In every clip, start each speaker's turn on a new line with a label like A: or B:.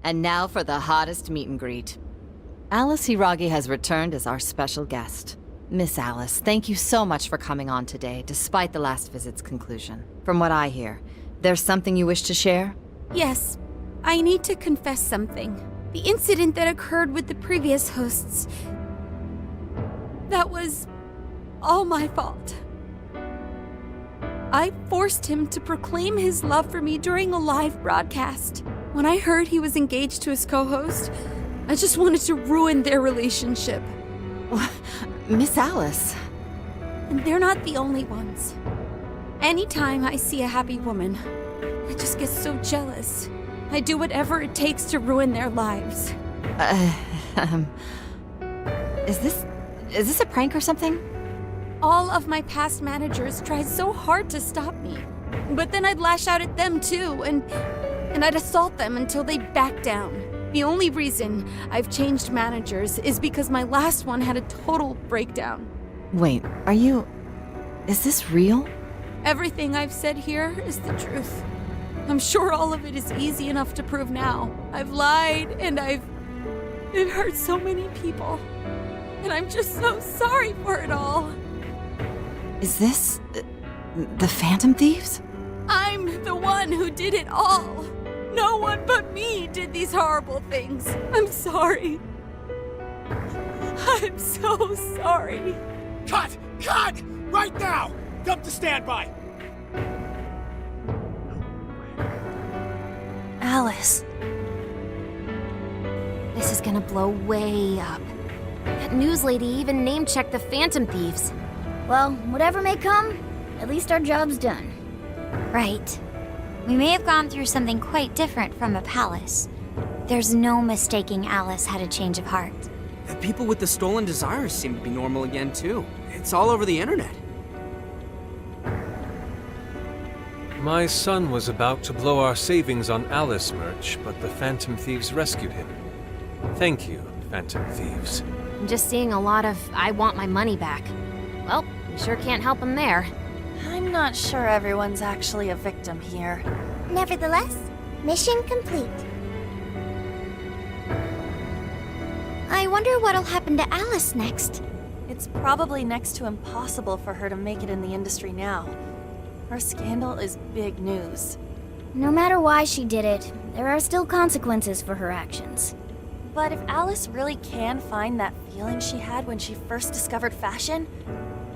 A: And now for the hottest meet and greet. Alice Hiragi has returned as our special guest. Miss Alice, thank you so much for coming on today, despite the last visit's conclusion. From what I hear, there's something you wish to share?
B: Yes, I need to confess something. The incident that occurred with the previous hosts, that was all my fault. I forced him to proclaim his love for me during a live broadcast. When I heard he was engaged to his co-host, I just wanted to ruin their relationship.
A: Miss Alice.
B: And they're not the only ones. Anytime I see a happy woman, I just get so jealous. I do whatever it takes to ruin their lives.
A: Is this a prank or something?
B: All of my past managers tried so hard to stop me. But then I'd lash out at them too, and I'd assault them until they'd back down. The only reason I've changed managers is because my last one had a total breakdown.
A: Wait, is this real?
B: Everything I've said here is the truth. I'm sure all of it is easy enough to prove now. I've lied, and it hurt so many people. And I'm just so sorry for it all.
A: Is this the Phantom Thieves?
B: I'm the one who did it all. No one but me did these horrible things. I'm sorry. I'm so sorry.
C: Cut! Cut! Right now! Dump to standby!
D: Alice. This is gonna blow way up. That news lady even name-checked the Phantom Thieves.
E: Well, whatever may come, at least our job's done.
F: Right. We may have gone through something quite different from a palace. There's no mistaking Alice had a change of heart.
G: The people with the stolen desires seem to be normal again, too. It's all over the internet.
H: My son was about to blow our savings on Alice merch, but the Phantom Thieves rescued him. Thank you, Phantom Thieves.
D: I'm just seeing a lot of I want my money back. Well, we sure can't help him there.
I: I'm not sure everyone's actually a victim here.
F: Nevertheless, mission complete. I wonder what'll happen to Alice next.
I: It's probably next to impossible for her to make it in the industry now. Her scandal is big news.
E: No matter why she did it, there are still consequences for her actions.
I: But if Alice really can find that feeling she had when she first discovered fashion,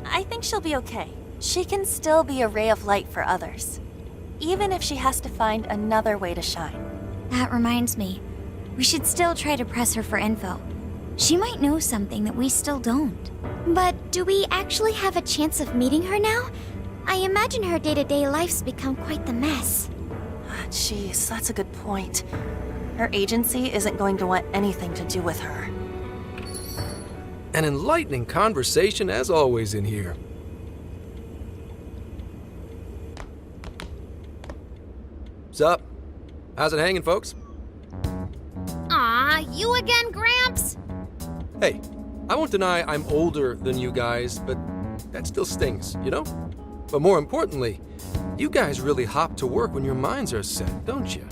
I: I think she'll be okay. She can still be a ray of light for others, even if she has to find another way to shine.
F: That reminds me, we should still try to press her for info. She might know something that we still don't. But do we actually have a chance of meeting her now? I imagine her day-to-day life's become quite the mess.
I: Jeez, that's a good point. Her agency isn't going to want anything to do with her.
J: An enlightening conversation as always in here. Sup? How's it hanging, folks?
D: Aw, you again, Gramps?
J: Hey, I won't deny I'm older than you guys, but that still stings, you know? But more importantly, you guys really hop to work when your minds are set, don't you?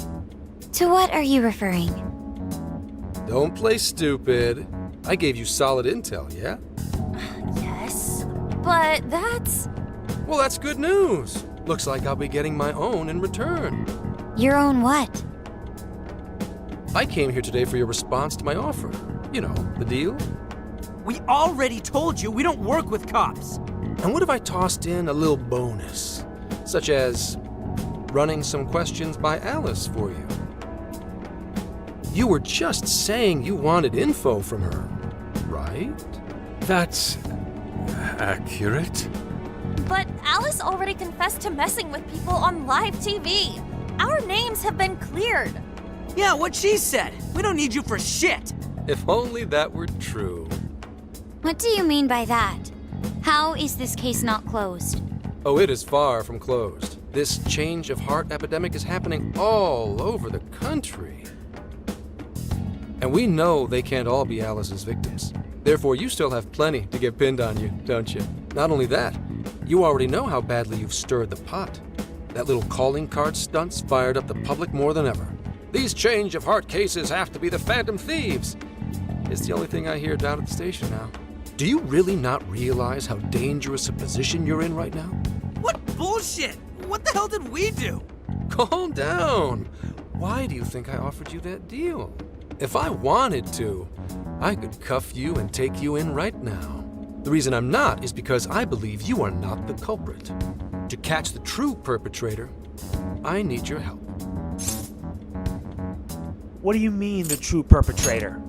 F: To what are you referring?
J: Don't play stupid. I gave you solid intel, yeah?
I: Yes, but that's...
J: Well, that's good news. Looks like I'll be getting my own in return.
F: Your own what?
J: I came here today for your response to my offer. You know, the deal.
G: We already told you we don't work with cops.
J: And what if I tossed in a little bonus? Such as running some questions by Alice for you. You were just saying you wanted info from her, right?
H: That's accurate.
I: But Alice already confessed to messing with people on live TV. Our names have been cleared.
G: Yeah, what she said. We don't need you for shit.
J: If only that were true.
F: What do you mean by that? How is this case not closed?
J: Oh, it is far from closed. This change of heart epidemic is happening all over the country. And we know they can't all be Alice's victims. Therefore, you still have plenty to get pinned on you, don't you? Not only that, you already know how badly you've stirred the pot. That little calling card stunt's fired up the public more than ever. These change of heart cases have to be the Phantom Thieves. It's the only thing I hear down at the station now. Do you really not realize how dangerous a position you're in right now?
G: What bullshit? What the hell did we do?
J: Calm down. Why do you think I offered you that deal? If I wanted to, I could cuff you and take you in right now. The reason I'm not is because I believe you are not the culprit. To catch the true perpetrator, I need your help.
C: What do you mean, the true perpetrator?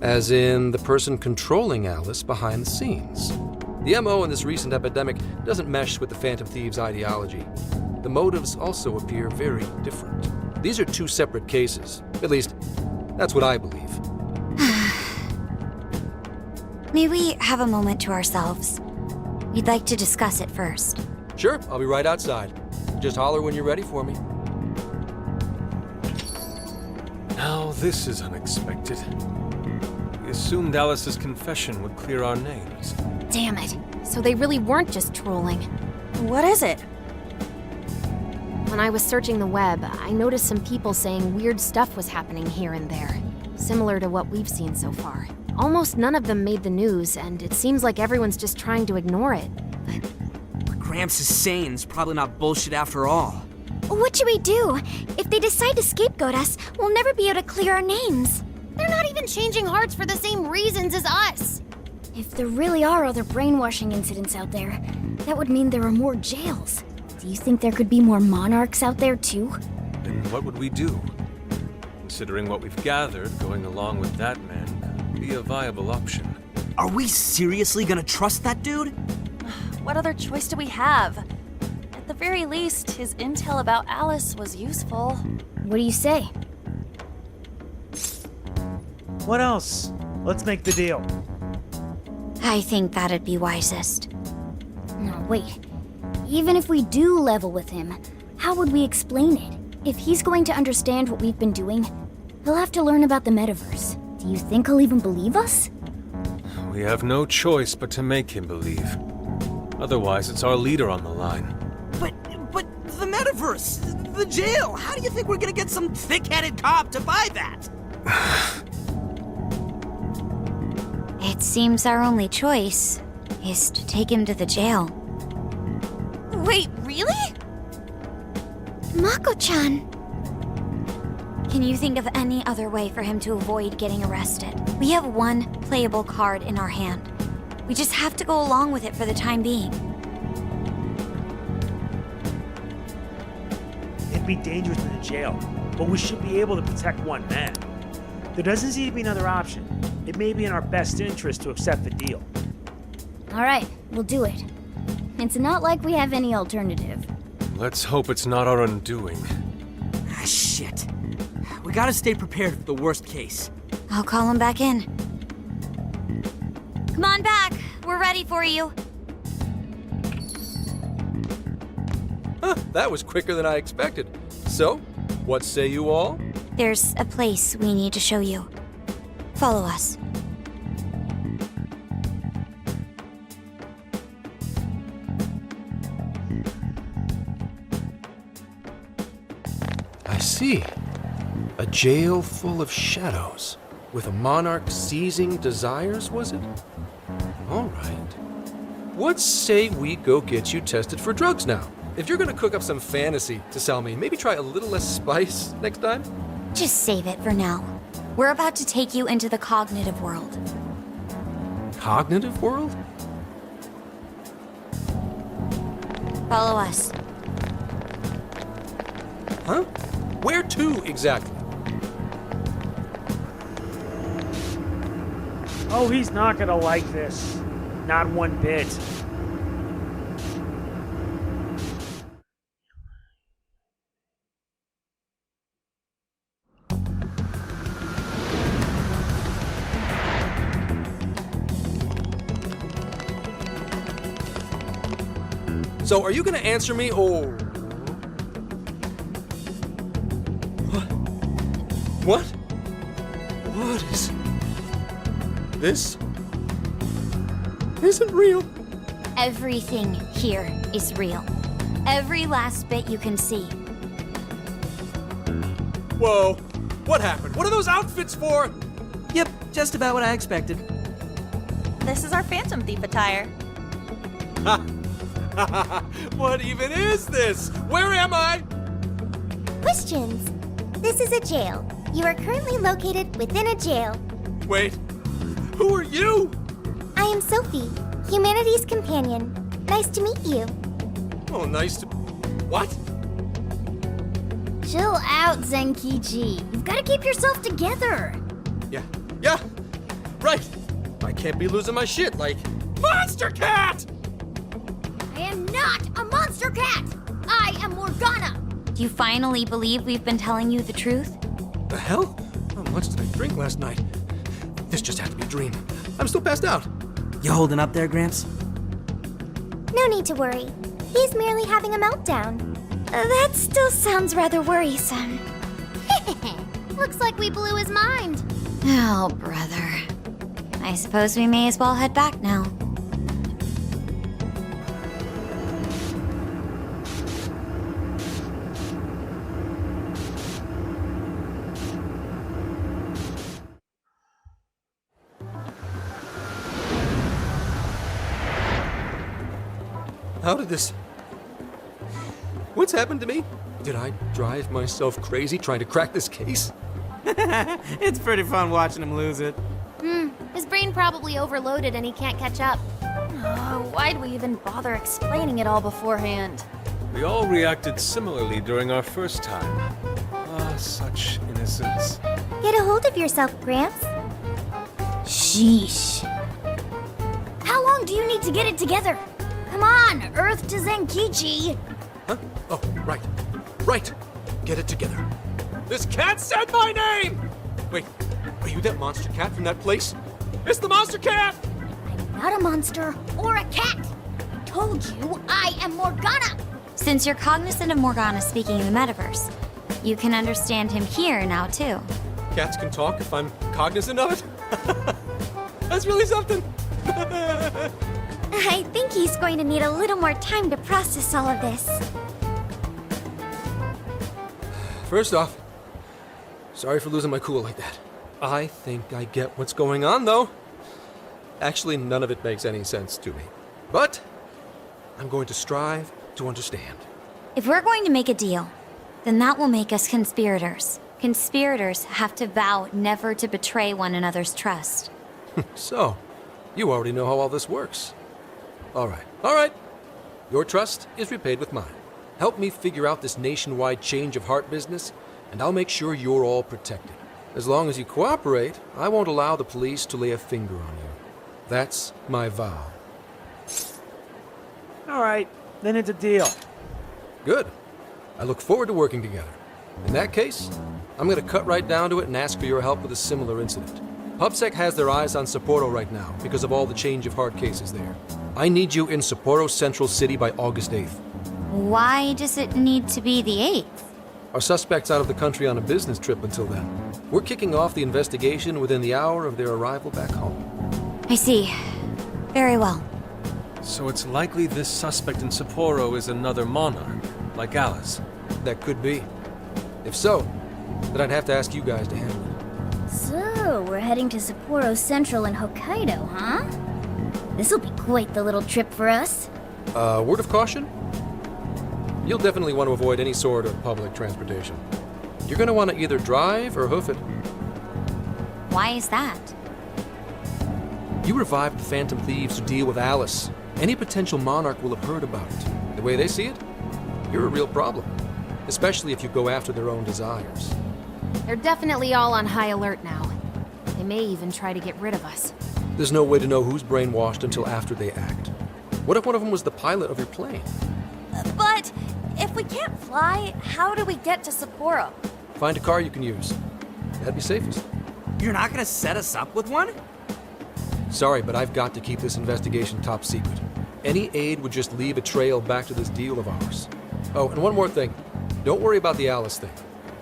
J: As in, the person controlling Alice behind the scenes. The MO in this recent epidemic doesn't mesh with the Phantom Thieves' ideology. The motives also appear very different. These are two separate cases. At least, that's what I believe.
F: May we have a moment to ourselves? We'd like to discuss it first.
J: Sure, I'll be right outside. Just holler when you're ready for me.
H: Now this is unexpected. We assumed Alice's confession would clear our names.
D: Damn it. So they really weren't just trolling.
I: What is it?
D: When I was searching the web, I noticed some people saying weird stuff was happening here and there, similar to what we've seen so far. Almost none of them made the news, and it seems like everyone's just trying to ignore it.
G: What Gramps is saying is probably not bullshit after all.
F: What should we do? If they decide to scapegoat us, we'll never be able to clear our names.
D: They're not even changing hearts for the same reasons as us.
E: If there really are other brainwashing incidents out there, that would mean there are more jails. Do you think there could be more monarchs out there too?
H: Then what would we do? Considering what we've gathered, going along with that man could be a viable option.
G: Are we seriously gonna trust that dude?
I: What other choice do we have? At the very least, his intel about Alice was useful.
E: What do you say?
C: What else? Let's make the deal.
F: I think that'd be wisest.
E: No, wait. Even if we do level with him, how would we explain it? If he's going to understand what we've been doing, he'll have to learn about the metaverse. Do you think he'll even believe us?
H: We have no choice but to make him believe. Otherwise, it's our leader on the line.
G: But the metaverse, the jail, how do you think we're gonna get some thick-headed cop to buy that?
F: It seems our only choice is to take him to the jail.
I: Wait, really?
F: Mako-chan! Can you think of any other way for him to avoid getting arrested? We have one playable card in our hand. We just have to go along with it for the time being.
C: It'd be dangerous in the jail, but we should be able to protect one man. There doesn't seem to be another option. It may be in our best interest to accept the deal.
E: All right, we'll do it. It's not like we have any alternative.
H: Let's hope it's not our undoing.
G: Ah, shit. We gotta stay prepared for the worst case.
F: I'll call him back in. Come on back. We're ready for you.
J: Huh, that was quicker than I expected. So, what say you all?
F: There's a place we need to show you. Follow us.
J: I see. A jail full of shadows, with a monarch seizing desires, was it? All right. What say we go get you tested for drugs now? If you're gonna cook up some fantasy to sell me, maybe try a little less spice next time?
F: Just save it for now. We're about to take you into the cognitive world.
J: Cognitive world?
F: Follow us.
J: Huh? Where to exactly?
C: Oh, he's not gonna like this. Not one bit.
J: So, are you gonna answer me, or... What? What is... This isn't real.
F: Everything here is real. Every last bit you can see.
J: Whoa! What happened? What are those outfits for?
G: Yep, just about what I expected.
I: This is our Phantom Thief attire.
J: What even is this? Where am I?
K: Questions. This is a jail. You are currently located within a jail.
J: Wait, who are you?
K: I am Sophie, humanity's companion. Nice to meet you.
J: Oh, nice to... What?
E: Chill out, Zenkichi. You've got to keep yourself together.
J: Yeah, right. I can't be losing my shit like... Monster Cat!
E: I am not a monster cat. I am Morgana.
F: Do you finally believe we've been telling you the truth?
J: The hell? How much did I drink last night? This just had to be a dream. I'm still passed out.
G: You holding up there, Gramps?
K: No need to worry. He's merely having a meltdown.
F: That still sounds rather worrisome.
E: Looks like we blew his mind.
F: Oh, brother. I suppose we may as well head back now.
J: How did this... What's happened to me? Did I drive myself crazy trying to crack this case?
G: It's pretty fun watching him lose it.
D: His brain probably overloaded and he can't catch up. Why'd we even bother explaining it all beforehand?
H: We all reacted similarly during our first time. Ah, such innocence.
K: Get a hold of yourself, Gramps.
E: Sheesh. How long do you need to get it together? Come on, Earth to Zenkichi.
J: Huh? Oh, right. Right. Get it together. This cat said my name! Wait, are you that monster cat from that place? It's the monster cat!
E: I'm not a monster or a cat. I told you I am Morgana.
F: Since you're cognizant of Morgana speaking in the metaverse, you can understand him here now, too.
J: Cats can talk if I'm cognizant of it? That's really something!
K: I think he's going to need a little more time to process all of this.
J: First off, sorry for losing my cool like that. I think I get what's going on, though. Actually, none of it makes any sense to me. But I'm going to strive to understand.
F: If we're going to make a deal, then that will make us conspirators. Conspirators have to vow never to betray one another's trust.
J: So, you already know how all this works. All right. Your trust is repaid with mine. Help me figure out this nationwide change of heart business, and I'll make sure you're all protected. As long as you cooperate, I won't allow the police to lay a finger on you. That's my vow.
C: All right, then it's a deal.
J: Good. I look forward to working together. In that case, I'm going to cut right down to it and ask for your help with a similar incident. PubSec has their eyes on Sapporo right now because of all the change of heart cases there. I need you in Sapporo Central City by August 8th.
F: Why does it need to be the 8th?
J: Our suspect's out of the country on a business trip until then. We're kicking off the investigation within the hour of their arrival back home.
F: I see. Very well.
H: So it's likely this suspect in Sapporo is another monarch, like Alice.
J: That could be. If so, then I'd have to ask you guys to handle it.
E: So, we're heading to Sapporo Central in Hokkaido, huh? This'll be quite the little trip for us.
J: Word of caution? You'll definitely want to avoid any sort of public transportation. You're going to want to either drive or hoof it.
F: Why is that?
J: You revived the Phantom Thieves to deal with Alice. Any potential monarch will have heard about it. The way they see it, you're a real problem. Especially if you go after their own desires.
D: They're definitely all on high alert now. They may even try to get rid of us.
J: There's no way to know who's brainwashed until after they act. What if one of them was the pilot of your plane?
I: But if we can't fly, how do we get to Sapporo?
J: Find a car you can use. That'd be safest.
G: You're not gonna set us up with one?
J: Sorry, but I've got to keep this investigation top secret. Any aid would just leave a trail back to this deal of ours. Oh, and one more thing. Don't worry about the Alice thing.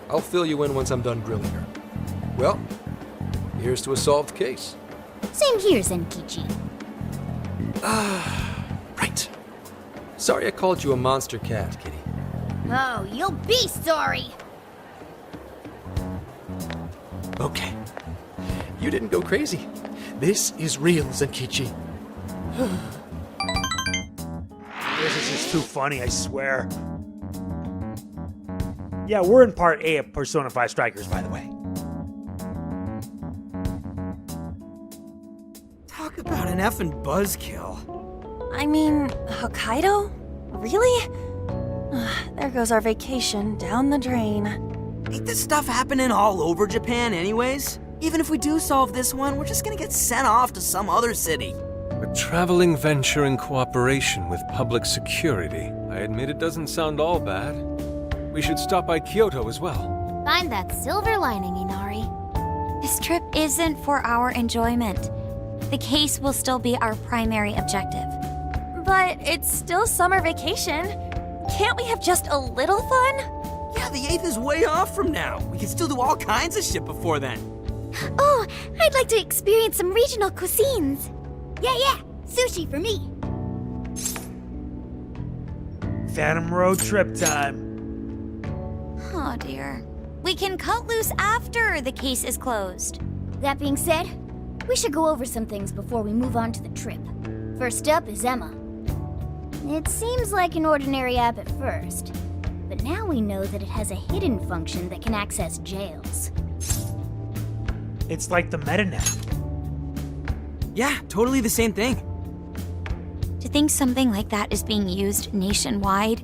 J: I'll fill you in once I'm done grilling her. Well, here's to a solved case.
E: Same here, Zenkichi.
J: Right. Sorry I called you a monster cat, kitty.
E: Oh, you'll be sorry!
G: Okay. You didn't go crazy. This is real, Zenkichi.
C: This is just too funny, I swear. Yeah, we're in part A of Persona 5 Strikers, by the way.
G: Talk about an effing buzzkill.
I: I mean, Hokkaido? Really? There goes our vacation down the drain.
G: Ain't this stuff happening all over Japan anyways? Even if we do solve this one, we're just gonna get sent off to some other city.
H: A traveling venture in cooperation with public security. I admit it doesn't sound all bad. We should stop by Kyoto as well.
D: Find that silver lining, Inari.
F: This trip isn't for our enjoyment. The case will still be our primary objective.
I: But it's still summer vacation. Can't we have just a little fun?
G: Yeah, the 8th is way off from now. We can still do all kinds of shit before then.
K: Oh, I'd like to experience some regional cuisines. Yeah, sushi for me.
C: Phantom road trip time.
F: Oh dear. We can cut loose after the case is closed.
E: That being said, we should go over some things before we move on to the trip. First up is Emma. It seems like an ordinary app at first, but now we know that it has a hidden function that can access jails.
C: It's like the MetaNet.
G: Yeah, totally the same thing.
F: To think something like that is being used nationwide,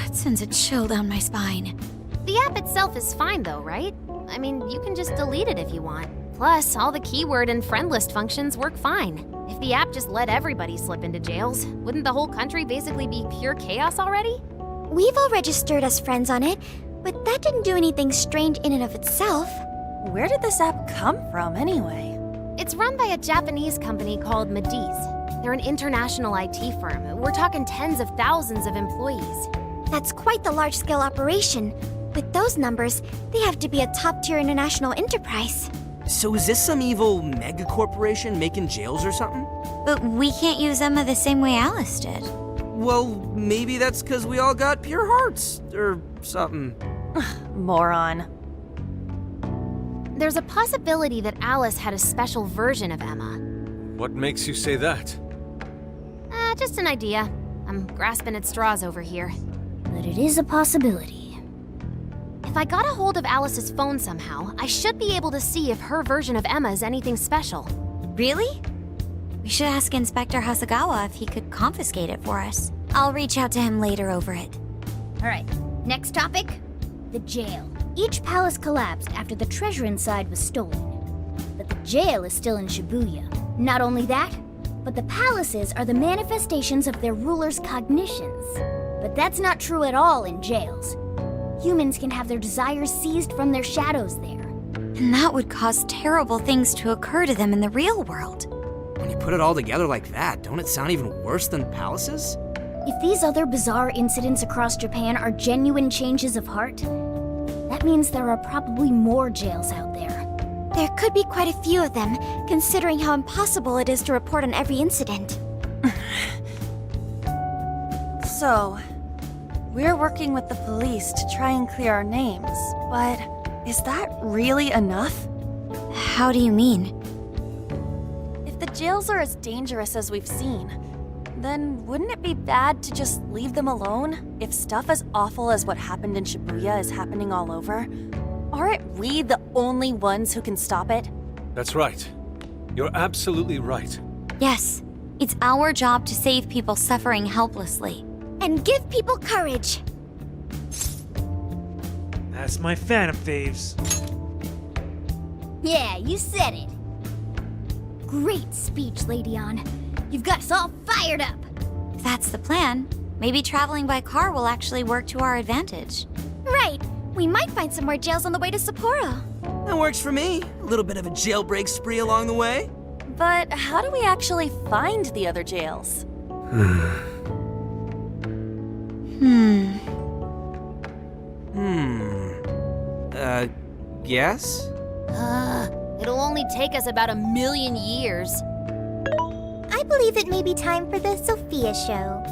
F: it sends a chill down my spine.
D: The app itself is fine though, right? I mean, you can just delete it if you want. Plus, all the keyword and friend list functions work fine. If the app just let everybody slip into jails, wouldn't the whole country basically be pure chaos already?
K: We've all registered as friends on it, but that didn't do anything strange in and of itself.
I: Where did this app come from anyway?
D: It's run by a Japanese company called Mediz. They're an international IT firm. We're talking tens of thousands of employees.
K: That's quite the large-scale operation. With those numbers, they have to be a top-tier international enterprise.
G: So is this some evil mega corporation making jails or something?
F: But we can't use Emma the same way Alice did.
G: Well, maybe that's because we all got pure hearts, or something.
I: Moron.
D: There's a possibility that Alice had a special version of Emma.
H: What makes you say that?
D: Just an idea. I'm grasping at straws over here.
E: But it is a possibility.
D: If I got a hold of Alice's phone somehow, I should be able to see if her version of Emma is anything special.
F: Really? We should ask Inspector Hasagawa if he could confiscate it for us. I'll reach out to him later over it.
E: Alright, next topic, the jail. Each palace collapsed after the treasure inside was stolen. But the jail is still in Shibuya. Not only that, but the palaces are the manifestations of their rulers' cognitions. But that's not true at all in jails. Humans can have their desires seized from their shadows there.
F: And that would cause terrible things to occur to them in the real world.
G: When you put it all together like that, don't it sound even worse than palaces?
E: If these other bizarre incidents across Japan are genuine changes of heart, that means there are probably more jails out there.
K: There could be quite a few of them, considering how impossible it is to report on every incident.
I: So, we're working with the police to try and clear our names, but is that really enough?
F: How do you mean?
I: If the jails are as dangerous as we've seen, then wouldn't it be bad to just leave them alone if stuff as awful as what happened in Shibuya is happening all over? Aren't we the only ones who can stop it?
H: That's right. You're absolutely right.
F: Yes, it's our job to save people suffering helplessly.
K: And give people courage.
C: That's my Phantom Thieves.
E: Yeah, you said it. Great speech, Lady On. You've got us all fired up.
F: If that's the plan, maybe traveling by car will actually work to our advantage.
K: Right. We might find some more jails on the way to Sapporo.
G: That works for me. A little bit of a jailbreak spree along the way.
I: But how do we actually find the other jails?
G: Yes?
D: It'll only take us about 1,000,000 years.
K: I believe it may be time for the Sophia show.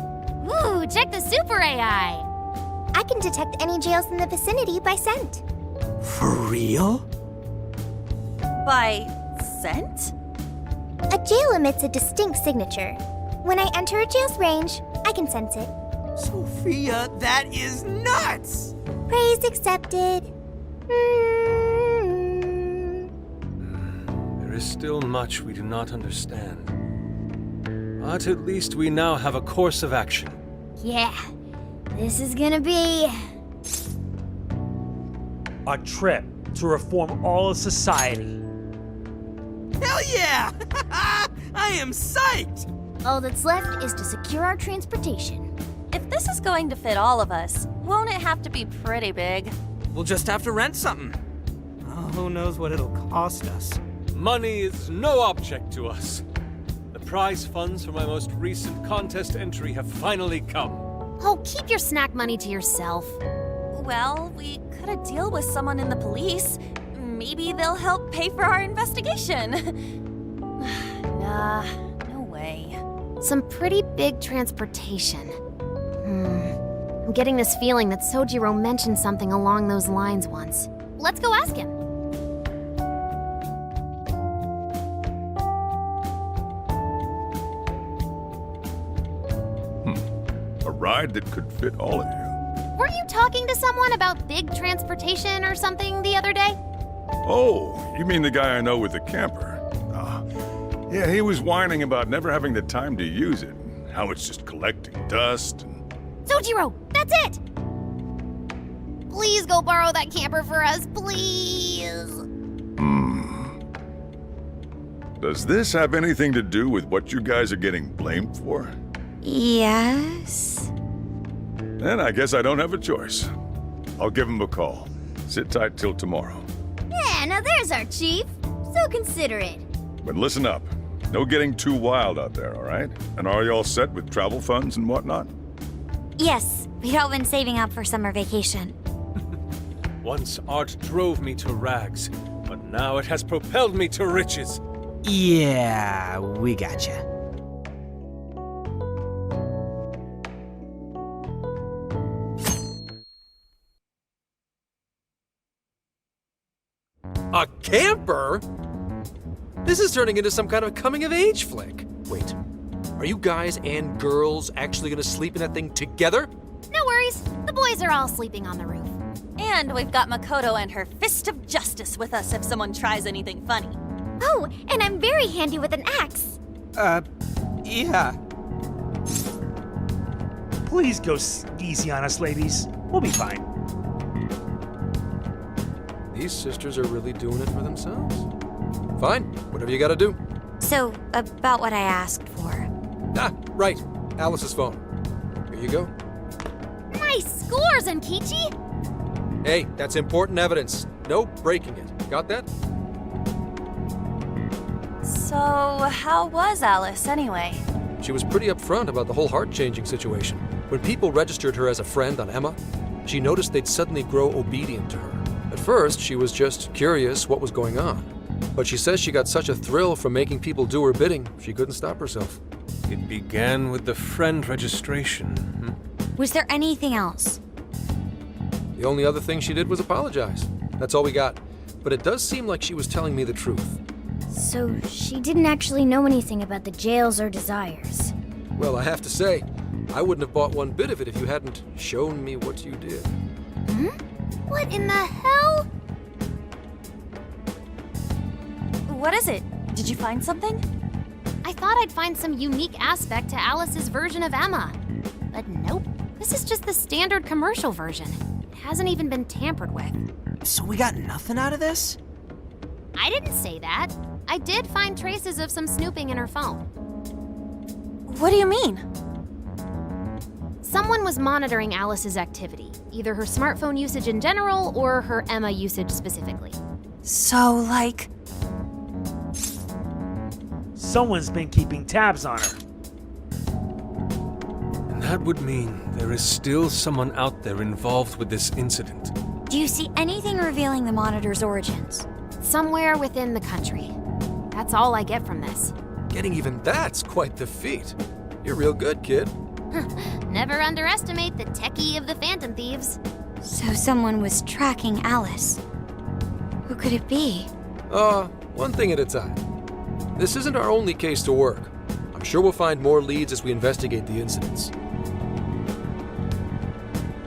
D: Ooh, check the super AI!
K: I can detect any jails in the vicinity by scent.
G: For real?
I: By scent?
K: A jail emits a distinct signature. When I enter a jail's range, I can sense it.
G: Sophia, that is nuts!
K: Praise accepted.
H: There is still much we do not understand. But at least we now have a course of action.
E: Yeah, this is gonna be...
C: A trip to reform all of society.
G: Hell yeah! I am psyched!
E: All that's left is to secure our transportation.
I: If this is going to fit all of us, won't it have to be pretty big?
G: We'll just have to rent something. Oh, who knows what it'll cost us.
H: Money is no object to us. The prize funds for my most recent contest entry have finally come.
D: Oh, keep your snack money to yourself.
I: Well, we could a deal with someone in the police. Maybe they'll help pay for our investigation. Nah, no way.
D: Some pretty big transportation. I'm getting this feeling that Sojiro mentioned something along those lines once. Let's go ask him.
L: A ride that could fit all of you.
D: Weren't you talking to someone about big transportation or something the other day?
L: Oh, you mean the guy I know with the camper? Yeah, he was whining about never having the time to use it. How it's just collecting dust and...
D: Sojiro, that's it! Please go borrow that camper for us, please!
L: Does this have anything to do with what you guys are getting blamed for?
F: Yes?
L: Then I guess I don't have a choice. I'll give him a call. Sit tight till tomorrow.
E: Yeah, now there's our chief. So considerate.
L: But listen up. No getting too wild out there, all right? And are you all set with travel funds and whatnot?
F: Yes, we'd all been saving up for summer vacation.
H: Once art drove me to rags, but now it has propelled me to riches.
G: Yeah, we gotcha.
J: A camper? This is turning into some kind of coming-of-age flick. Wait, are you guys and girls actually gonna sleep in that thing together?
D: No worries, the boys are all sleeping on the roof.
I: And we've got Makoto and her Fist of Justice with us if someone tries anything funny.
K: Oh, and I'm very handy with an axe.
G: Yeah.
C: Please go easy on us, ladies. We'll be fine.
J: These sisters are really doing it for themselves. Fine, whatever you gotta do.
F: So, about what I asked for.
J: Ah, right. Alice's phone. Here you go.
D: Nice scores, Zenkichi!
J: Hey, that's important evidence. No breaking it. Got that?
I: So, how was Alice anyway?
J: She was pretty upfront about the whole heart-changing situation. When people registered her as a friend on Emma, she noticed they'd suddenly grow obedient to her. At first, she was just curious what was going on. But she says she got such a thrill from making people do her bidding, she couldn't stop herself.
H: It began with the friend registration.
F: Was there anything else?
J: The only other thing she did was apologize. That's all we got. But it does seem like she was telling me the truth.
E: So she didn't actually know anything about the jails or desires.
J: Well, I have to say, I wouldn't have bought one bit of it if you hadn't shown me what you did.
D: What in the hell?
I: What is it? Did you find something?
D: I thought I'd find some unique aspect to Alice's version of Emma. But nope, this is just the standard commercial version. It hasn't even been tampered with.
G: So we got nothing out of this?
D: I didn't say that. I did find traces of some snooping in her phone.
I: What do you mean?
D: Someone was monitoring Alice's activity, either her smartphone usage in general or her Emma usage specifically.
I: So, like...
C: Someone's been keeping tabs on her.
H: And that would mean there is still someone out there involved with this incident.
F: Do you see anything revealing the monitor's origins?
D: Somewhere within the country. That's all I get from this.
J: Getting even that's quite the feat. You're real good, kid.
D: Never underestimate the techie of the Phantom Thieves.
F: So someone was tracking Alice. Who could it be?
J: one thing at a time. This isn't our only case to work. I'm sure we'll find more leads as we investigate the incidents.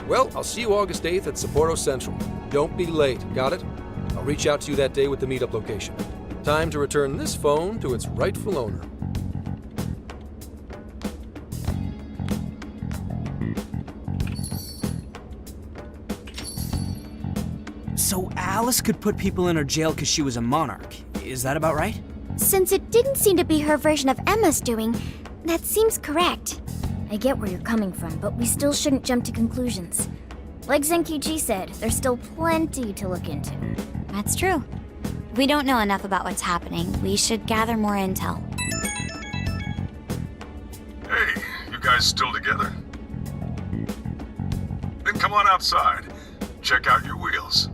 J: Well, I'll see you August 8th at Sapporo Central. Don't be late, got it? I'll reach out to you that day with the meetup location. Time to return this phone to its rightful owner.
M: So Alice could put people in her jail because she was a monarch. Is that about right?
K: Since it didn't seem to be her version of Emma's doing, that seems correct.
E: I get where you're coming from, but we still shouldn't jump to conclusions. Like Zenkichi said, there's still plenty to look into.
F: That's true. We don't know enough about what's happening. We should gather more intel.
L: Hey, you guys still together? Then come on outside. Check out your wheels.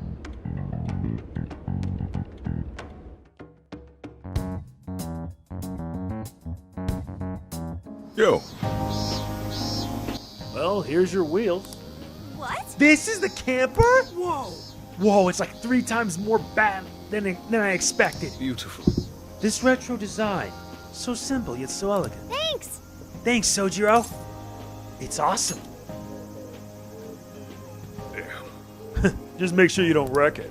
L: Yo.
C: Well, here's your wheels.
I: What?
C: This is the camper? Whoa. Whoa, it's like 3 times more bad than I expected.
H: Beautiful.
C: This retro design, so simple yet so elegant.
K: Thanks!
C: Thanks, Sojiro. It's awesome.
L: Damn.
C: Just make sure you don't wreck it.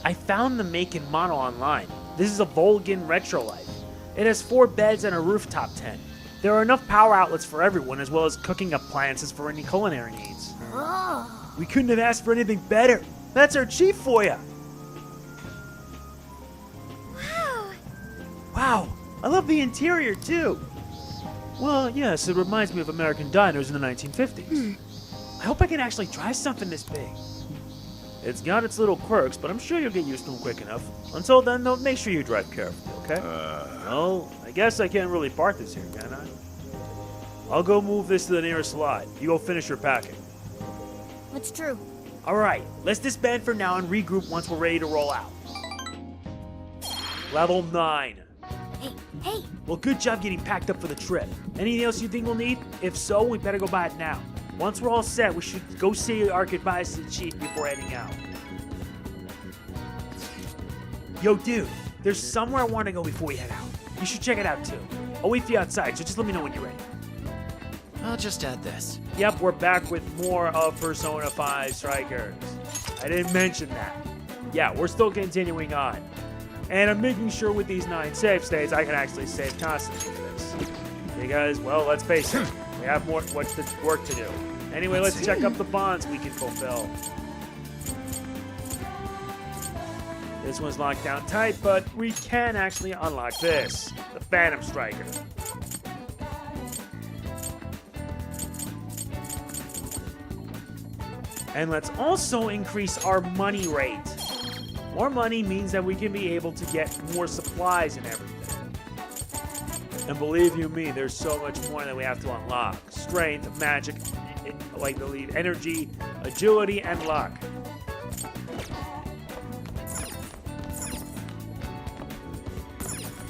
C: I found the make and model online. This is a Volgan Retro Life. It has 4 beds and a rooftop tent. There are enough power outlets for everyone, as well as cooking appliances for any culinary needs. We couldn't have asked for anything better. That's our chief for you.
K: Wow!
C: Wow, I love the interior too. Well, yes, it reminds me of American diners in the 1950s. I hope I can actually try something this big. It's got its little quirks, but I'm sure you'll get used to them quick enough. Until then, though, make sure you drive carefully, okay? Well, I guess I can't really park this here, can I? I'll go move this to the nearest lot. You go finish your packing.
E: It's true.
C: Alright, let's disband for now and regroup once we're ready to roll out. Level 9.
E: Hey,
C: Well, good job getting packed up for the trip. Anything else you think we'll need? If so, we better go buy it now. Once we're all set, we should go see our goodbyes to the chief before heading out. Yo, dude, there's somewhere I want to go before we head out. You should check it out, too. I'll wait for you outside, so just let me know when you're ready.
M: I'll just add this.
C: Yep, we're back with more of Persona 5 Strikers. I didn't mention that. Yeah, we're still continuing on. And I'm making sure with these 9 save states, I can actually save constantly for this. Because, well, let's face it, we have more work to do. Anyway, let's check up the bonds we can fulfill. This one's locked down tight, but we can actually unlock this, the Phantom Striker. And let's also increase our money rate. More money means that we can be able to get more supplies and everything. And believe you me, there's so much more that we have to unlock. Strength, magic, like the lead, energy, agility, and luck.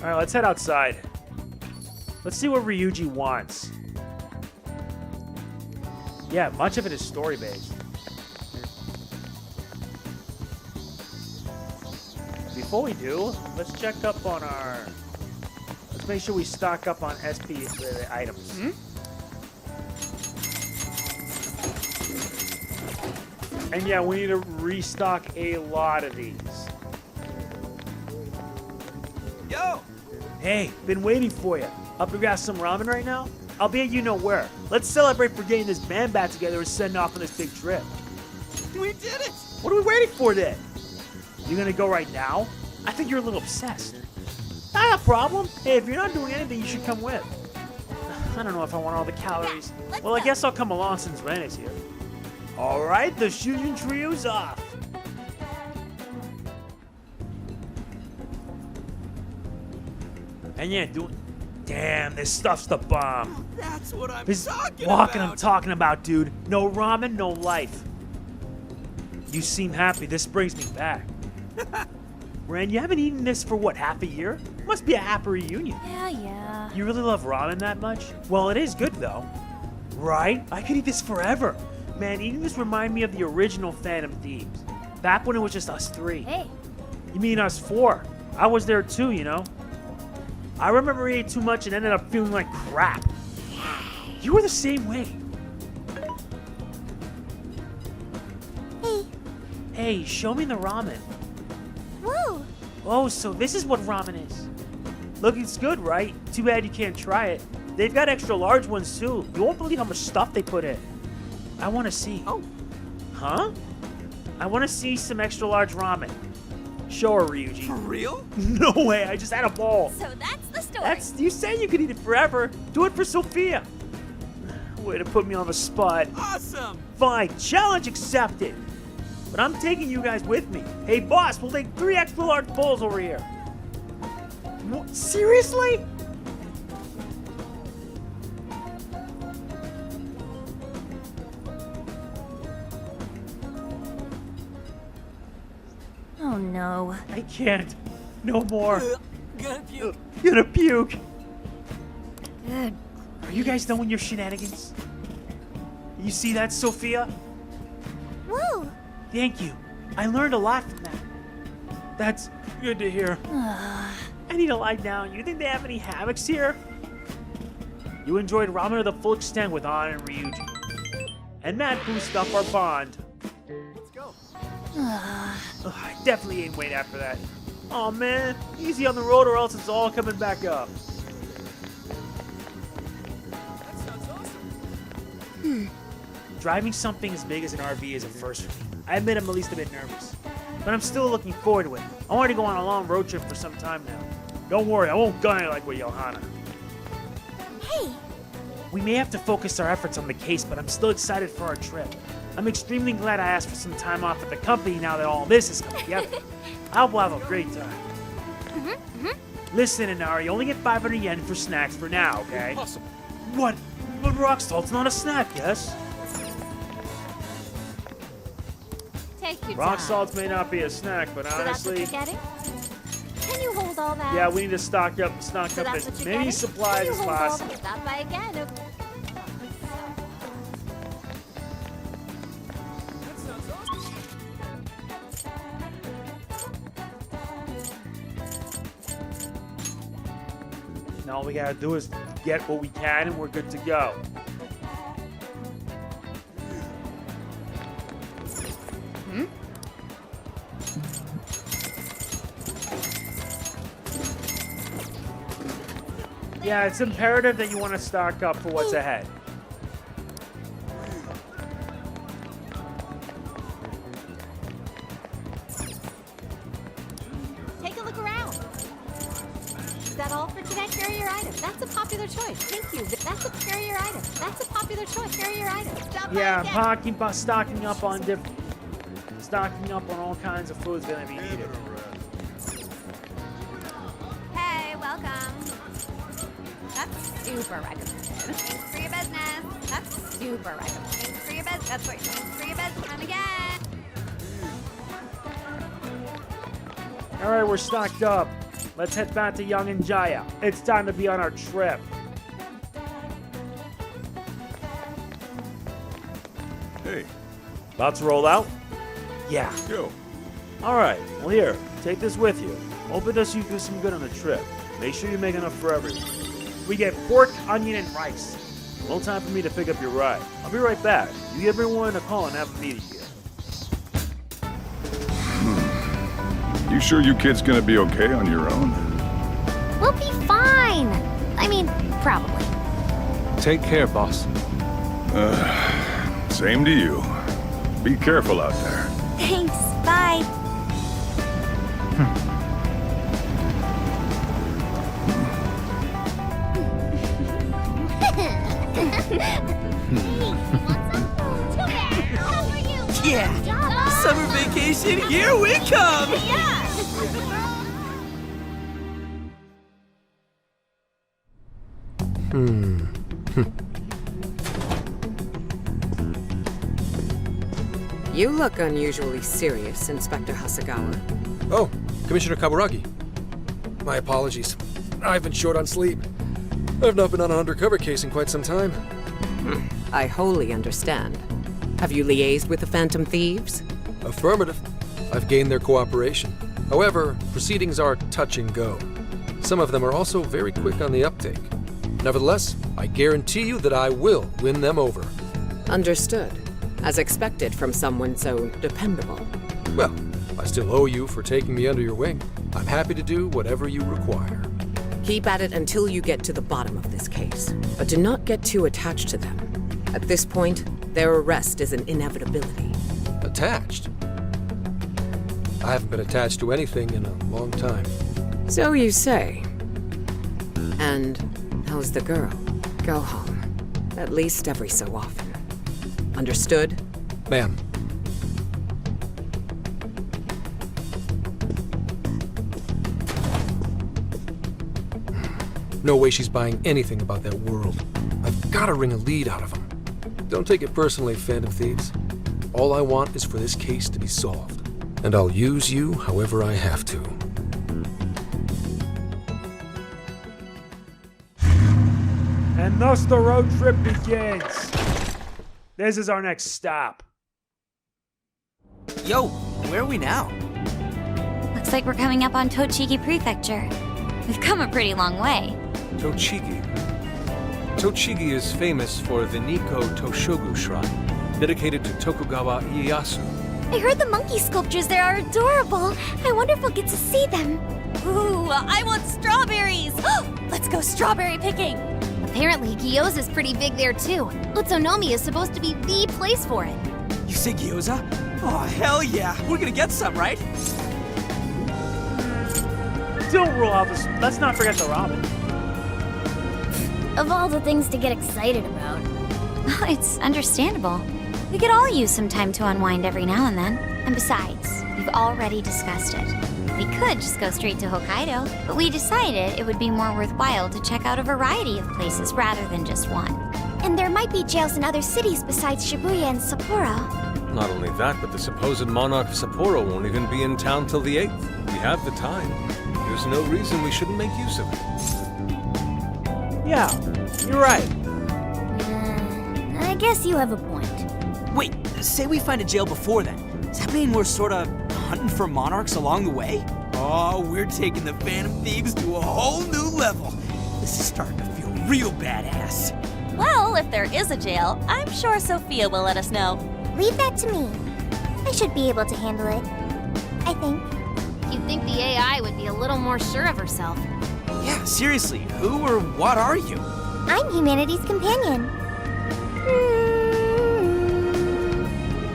C: Alright, let's head outside. Let's see what Ryuji wants. Yeah, much of it is story-based. Before we do, let's check up on our... Let's make sure we stock up on SP items. And yeah, we need to restock a lot of these.
M: Yo!
C: Hey, been waiting for you. Up to grab some ramen right now? I'll be at you know where. Let's celebrate for getting this band back together and send off on this big trip.
M: We did it!
C: What are we waiting for then? You gonna go right now? I think you're a little obsessed. Not a problem. Hey, if you're not doing anything, you should come with. I don't know if I want all the calories. Well, I guess I'll come along since Ren is here. Alright, the Shujin Trio's off. And yeah, damn, this stuff's the bomb.
M: That's what I'm
C: This
M: talking
C: walking
M: about!
C: I'm talking about, dude. No ramen, no life. You seem happy. This brings me back. Ren, you haven't eaten this for what, half a year? Must be a happy reunion.
I: Yeah.
C: You really love ramen that much? Well, it is good though. Right? I could eat this forever. Man, eating this reminds me of the original Phantom Thieves. Back when it was just us three.
E: Hey,
C: You mean us four? I was there too, you know? I remember eating too much and ended up feeling like crap. You were the same way.
K: Hey.
C: Hey, show me the ramen.
K: Whoa.
C: Oh, so this is what ramen is. Look, it's good, right? Too bad you can't try it. They've got extra large ones too. You won't believe how much stuff they put in. I want to see.
G: Oh.
C: Huh? I want to see some extra large ramen. Show her, Ryuji.
G: For real?
C: No way, I just had a bowl.
K: So that's the story.
C: You said you could eat it forever. Do it for Sophia. Way to put me on the spot.
G: Awesome!
C: Fine, challenge accepted. But I'm taking you guys with me. Hey, boss, we'll take 3 extra large bowls over here. What? Seriously?
I: Oh no.
C: I can't. No more.
G: Gonna puke.
C: Gonna puke.
E: good.
C: Are you guys done with your shenanigans? You see that, Sophia?
K: Whoa.
C: Thank you. I learned a lot from that. That's good to hear. I need to lie down. You think they have any hammocks here? You enjoyed ramen to the full extent with Anna and Ryuji. And that boosted up our bond.
G: Let's go.
C: Ugh, I definitely ain't wait after that. Oh man, easy on the road or else it's all coming back up.
G: That sounds awesome.
C: Driving something as big as an RV is a first for me. I admit I'm at least a bit nervous. But I'm still looking forward to it. I want to go on a long road trip for some time now. Don't worry, I won't gun it like with Johanna.
K: Hey.
C: We may have to focus our efforts on the case, but I'm still excited for our trip. I'm extremely glad I asked for some time off at the company now that all this is coming together. I will have a great time. Listen, Inari, you only get 500 yen for snacks for now, okay?
J: Impossible.
C: What? But rock salt's not a snack, yes?
B: Take your
C: Rock
B: time.
C: salts may not be a snack, but
B: So that's what
C: honestly,
B: you're getting? Can you hold all that?
C: yeah, we need to stock up
B: So that's what
C: as
B: you're
C: many
B: getting?
C: supplies
B: Can you
C: as
B: hold all
C: possible.
B: that? Stop by again.
G: That sounds awesome.
C: Now all we gotta do is get what we can and we're good to go. Yeah, it's imperative that you want to stock up for what's ahead.
B: Take a look around. Is that all for today? Carry your item. That's a popular choice. Thank you. That's a carry your item. That's a popular choice. Carry your item. Stop by
C: Yeah,
B: again.
C: stocking up on all kinds of food's gonna be needed.
B: Hey, welcome. That's super recommended. Thanks for your business. That's super recommended. Thanks for your business. That's what. Thanks for your business. Come again.
C: All right, we're stocked up. Let's head back to Yongen-Jaya. It's time to be on our trip.
L: Hey,
C: About to roll out? Yeah.
L: yo.
C: All right. Well, here, take this with you. Hope it does you do some good on the trip. Make sure you make enough for everyone. We get pork, onion, and rice. No time for me to pick up your ride. I'll be right back. You give everyone a call and have a meeting here.
L: You sure you kids gonna be okay on your own?
E: We'll be fine. I mean, probably.
H: Take care, boss.
L: Same to you. Be careful out there.
F: Thanks. Bye.
G: Yeah! Summer vacation, here we come!
N: You look unusually serious, Inspector Hasagawa.
J: Oh, Commissioner Kaburagi. My apologies. I've been short on sleep. I've not been on an undercover case in quite some time.
N: I wholly understand. Have you liaised with the Phantom Thieves?
J: Affirmative. I've gained their cooperation. However, proceedings are touch and go. Some of them are also very quick on the uptake. Nevertheless, I guarantee you that I will win them over.
N: Understood. As expected from someone so dependable.
J: Well, I still owe you for taking me under your wing. I'm happy to do whatever you require.
N: Keep at it until you get to the bottom of this case. But do not get too attached to them. At this point, their arrest is an inevitability.
J: Attached? I haven't been attached to anything in a long time.
N: So you say. And how's the girl? Go home. At least every so often. Understood?
J: Ma'am. No way she's buying anything about that world. I've got to wring a lead out of them. Don't take it personally, Phantom Thieves. All I want is for this case to be solved. And I'll use you however I have to.
C: And thus the road trip begins. This is our next stop.
M: Yo, where are we now?
F: Looks like we're coming up on Tochigi Prefecture. We've come a pretty long way.
H: Tochigi. Tochigi is famous for the Nikko Toshogu Shrine, dedicated to Tokugawa Ieyasu.
K: I heard the monkey sculptures there are adorable. I wonder if we'll get to see them.
I: Ooh, I want strawberries! Let's go strawberry picking!
D: Apparently, gyoza's pretty big there too. Utsunomiya is supposed to be the place for it.
M: You say gyoza? Oh, hell yeah. We're gonna get some, right?
C: Don't rule out this. Let's not forget the ramen.
E: Of all the things to get excited about.
F: Well, it's understandable. We could all use some time to unwind every now and then. And besides, we've already discussed it. We could just go straight to Hokkaido, but we decided it would be more worthwhile to check out a variety of places rather than just one.
K: And there might be jails in other cities besides Shibuya and Sapporo.
H: Not only that, but the supposed monarch of Sapporo won't even be in town till the 8th. We have the time. There's no reason we shouldn't make use of it.
C: Yeah, you're right.
E: I guess you have a point.
M: Wait, say we find a jail before then. Does that mean we're sorta hunting for monarchs along the way? Oh, we're taking the Phantom Thieves to a whole new level. This is starting to feel real badass.
I: Well, if there is a jail, I'm sure Sophia will let us know.
K: Leave that to me. I should be able to handle it. I think.
D: You'd think the AI would be a little more sure of herself.
M: Yeah, seriously, who or what are you?
K: I'm humanity's companion.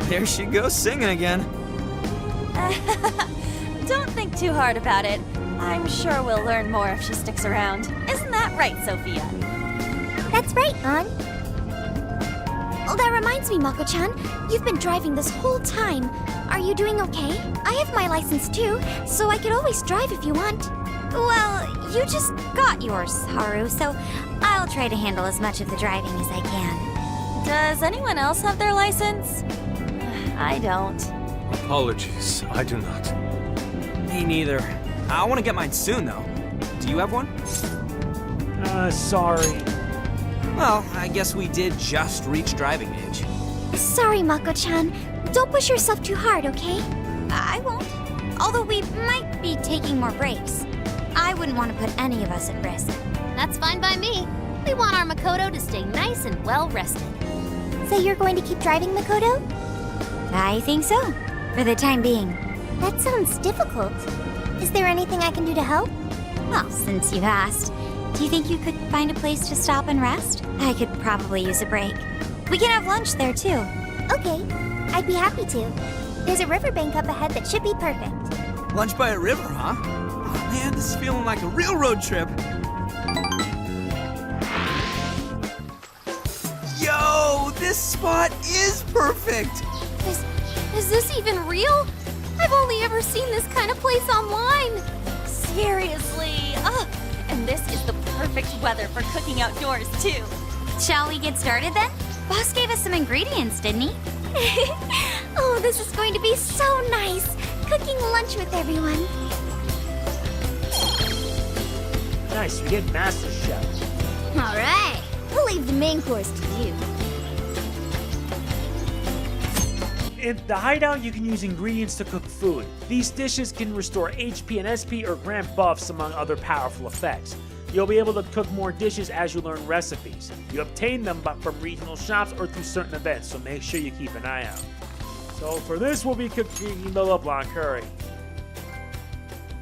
M: There she goes singing again.
I: Don't think too hard about it. I'm sure we'll learn more if she sticks around. Isn't that right, Sophia?
K: That's right, An. Oh, that reminds me, Mako-chan. You've been driving this whole time. Are you doing okay? I have my license too, so I could always drive if you want.
F: Well, you just got yours, Haru, so I'll try to handle as much of the driving as I can.
I: Does anyone else have their license? I don't.
H: Apologies, I do not.
M: Me neither. I want to get mine soon, though. Do you have one?
C: Sorry.
M: Well, I guess we did just reach driving age.
K: Sorry, Mako-chan. Don't push yourself too hard, okay?
F: I won't. Although we might be taking more breaks. I wouldn't want to put any of us at risk.
D: That's fine by me. We want our Makoto to stay nice and well rested.
K: So you're going to keep driving, Makoto?
F: I think so. For the time being.
K: That sounds difficult. Is there anything I can do to help?
F: Well, since you've asked, do you think you could find a place to stop and rest? I could probably use a break. We can have lunch there, too.
K: Okay, I'd be happy to. There's a riverbank up ahead that should be perfect.
M: Lunch by a river, huh? Oh man, this is feeling like a real road trip. Yo, this spot is perfect!
D: Is this even real? I've only ever seen this kind of place online.
I: Seriously? Ugh. And this is the perfect weather for cooking outdoors, too.
F: Shall we get started then? Boss gave us some ingredients, didn't he?
K: Oh, this is going to be so nice. Cooking lunch with everyone.
C: Nice, we get Master Chef.
E: All right, we'll leave the main course to you.
C: In the hideout, you can use ingredients to cook food. These dishes can restore HP and SP or grant buffs among other powerful effects. You'll be able to cook more dishes as you learn recipes. You obtain them from regional shops or through certain events, so make sure you keep an eye out. So for this, we'll be cooking the LeBlanc curry.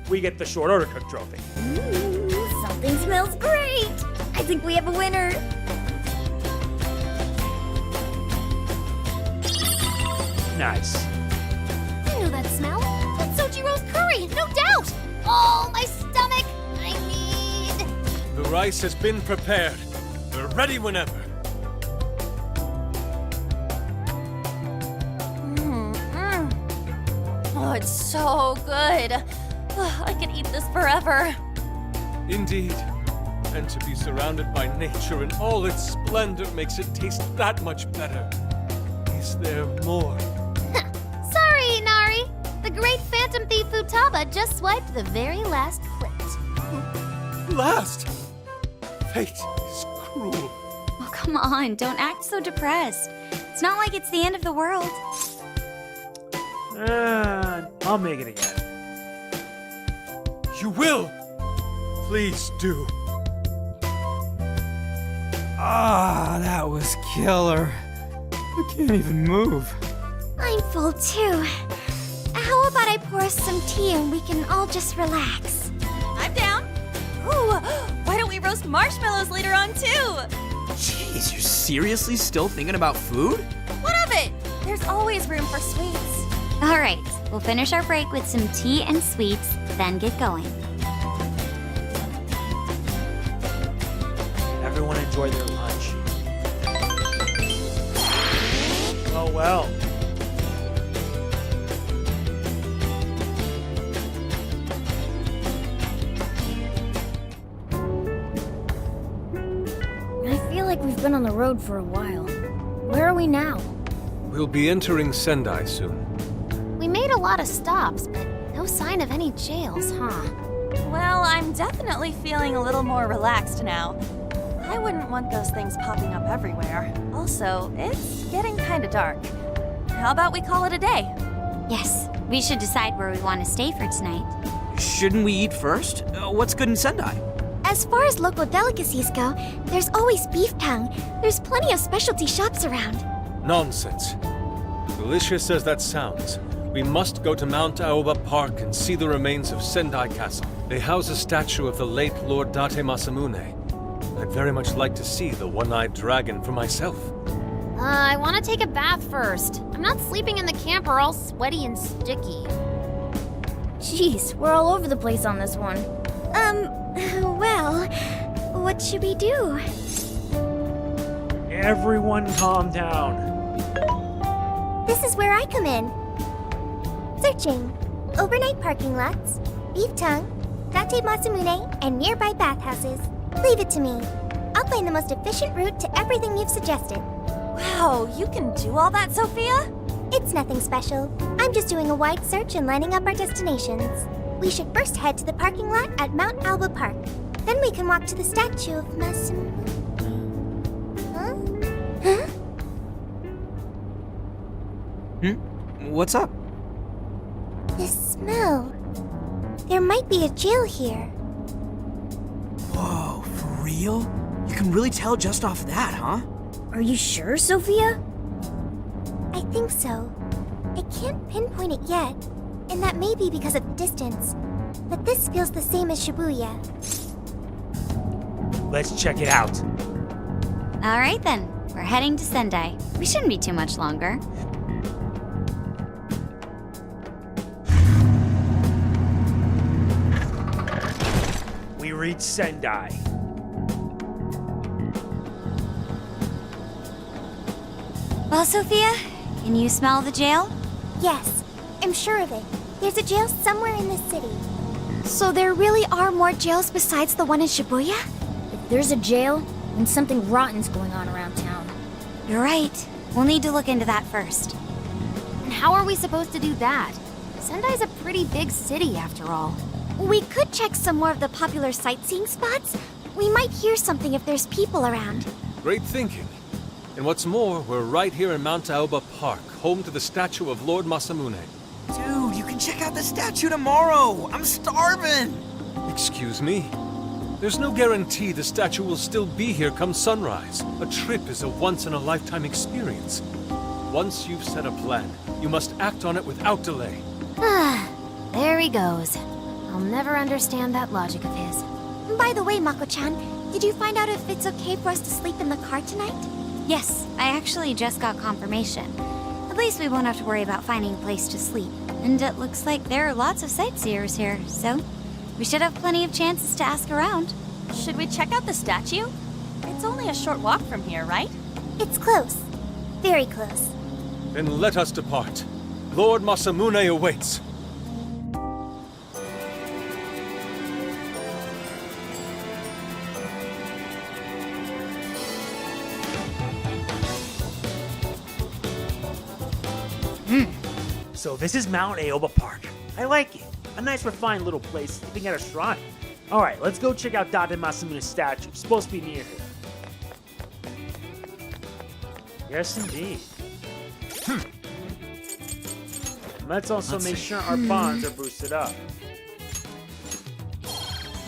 C: We get the short order cook trophy.
K: Ooh, something smells great! I think we have a winner.
C: Nice.
K: I know that smell. That's Sojiro's curry, no doubt! Oh, my stomach! I need...
H: The rice has been prepared. We're ready whenever.
I: Oh, it's so good. I could eat this forever.
H: Indeed. And to be surrounded by nature in all its splendor makes it taste that much better. Is there more?
K: Sorry, Inari. The great Phantom Thief Futaba just swiped the very last plate.
H: Last! Fate is cruel.
F: Oh, come on, don't act so depressed. It's not like it's the end of the world.
C: I'll make it again.
H: You will! Please do.
M: Ah, that was killer. I can't even move.
K: I'm full too. How about I pour us some tea and we can all just relax?
I: I'm down. Ooh, why don't we roast marshmallows later on too?
G: Jeez, you're seriously still thinking about food?
I: What of it? There's always room for sweets.
F: All right, we'll finish our break with some tea and sweets, then get going.
C: Everyone enjoy their lunch. Oh well.
E: I feel like we've been on the road for a while. Where are we now?
H: We'll be entering Sendai soon.
D: We made a lot of stops, but no sign of any jails, huh?
I: Well, I'm definitely feeling a little more relaxed now. I wouldn't want those things popping up everywhere. Also, it's getting kind of dark. How about we call it a day?
F: Yes, we should decide where we want to stay for tonight.
G: Shouldn't we eat first? What's good in Sendai?
K: As far as local delicacies go, there's always beef tongue. There's plenty of specialty shops around.
H: Nonsense. Delicious as that sounds, we must go to Mount Aoba Park and see the remains of Sendai Castle. They house a statue of the late Lord Date Masamune. I'd very much like to see the one-eyed dragon for myself.
D: I want to take a bath first. I'm not sleeping in the camper all sweaty and sticky.
E: Jeez, we're all over the place on this one.
K: Well, what should we do?
C: Everyone calm down.
K: This is where I come in. Searching. Overnight parking lots, beef tongue, Date Masamune, and nearby bathhouses. Leave it to me. I'll find the most efficient route to everything you've suggested.
I: Wow, you can do all that, Sophia?
K: It's nothing special. I'm just doing a wide search and lining up our destinations. We should first head to the parking lot at Mount Alba Park. Then we can walk to the statue of Masamune. Huh?
G: What's up?
K: This smell. There might be a jail here.
G: Whoa, for real? You can really tell just off that, huh?
E: Are you sure, Sophia?
K: I think so. I can't pinpoint it yet, and that may be because of the distance. But this feels the same as Shibuya.
C: Let's check it out.
F: All right then, we're heading to Sendai. We shouldn't be too much longer.
C: We reach Sendai.
F: Well, Sophia, can you smell the jail?
K: Yes, I'm sure of it. There's a jail somewhere in this city. So there really are more jails besides the one in Shibuya?
E: If there's a jail, then something rotten's going on around town.
F: You're right. We'll need to look into that first.
D: And how are we supposed to do that? Sendai's a pretty big city, after all.
K: We could check some more of the popular sightseeing spots. We might hear something if there's people around.
H: Great thinking. And what's more, we're right here in Mount Aoba Park, home to the statue of Lord Masamune.
M: Dude, you can check out the statue tomorrow. I'm starving.
H: Excuse me? There's no guarantee the statue will still be here come sunrise. A trip is a once-in-a-lifetime experience. Once you've set a plan, you must act on it without delay.
D: There he goes. I'll never understand that logic of his.
K: By the way, Mako-chan, did you find out if it's okay for us to sleep in the car tonight?
F: Yes, I actually just got confirmation. At least we won't have to worry about finding a place to sleep. And it looks like there are lots of sightseers here, so we should have plenty of chances to ask around.
I: Should we check out the statue? It's only a short walk from here, right?
K: It's close. Very close.
H: Then let us depart. Lord Masamune awaits.
C: So this is Mount Aoba Park. I like it. A nice refined little place sleeping at a shrine. Alright, let's go check out Date Masamune's statue. It's supposed to be near here. Yes, indeed. Let's also make sure our bonds are boosted up.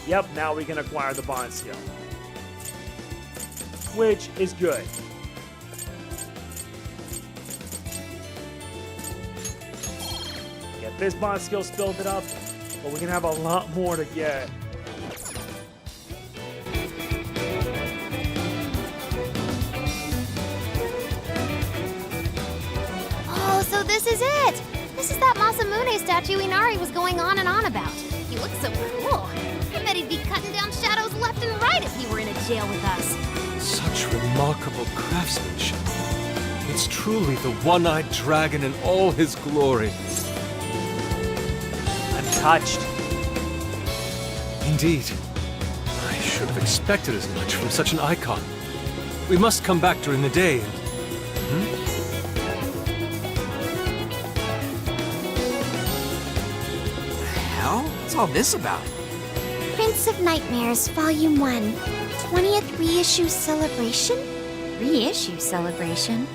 C: Yep, now we can acquire the bond skill. Which is good. Get this bond skill built up, but we can have a lot more to get.
D: Oh, so this is it! This is that Masamune statue Inari was going on and on about. He looks so cool. I bet he'd be cutting down shadows left and right if he were in a jail with us.
H: Such remarkable craftsmanship. It's truly the one-eyed dragon in all his glory.
C: I'm touched.
H: Indeed. I should have expected as much from such an icon. We must come back during the day and...
M: What's all this about?
K: Prince of Nightmares, Volume 1. 20th reissue celebration?
F: Reissue celebration?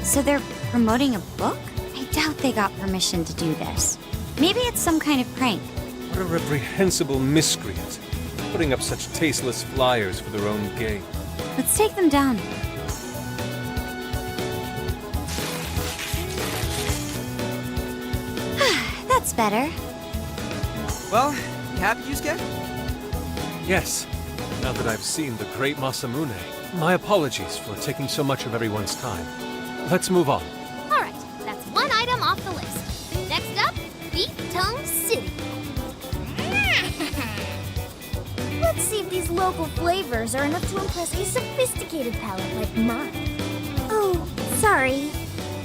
F: So they're promoting a book? I doubt they got permission to do this. Maybe it's some kind of prank.
H: What a reprehensible miscreant, putting up such tasteless flyers for their own gain.
F: Let's take them down. That's better.
M: Well, you happy, Yusuke?
H: Yes, now that I've seen the great Masamune, my apologies for taking so much of everyone's time. Let's move on.
D: All right, that's one item off the list. Next up, Beef Tongue City.
E: Let's see if these local flavors are enough to impress a sophisticated palate like mine.
K: Oh, sorry.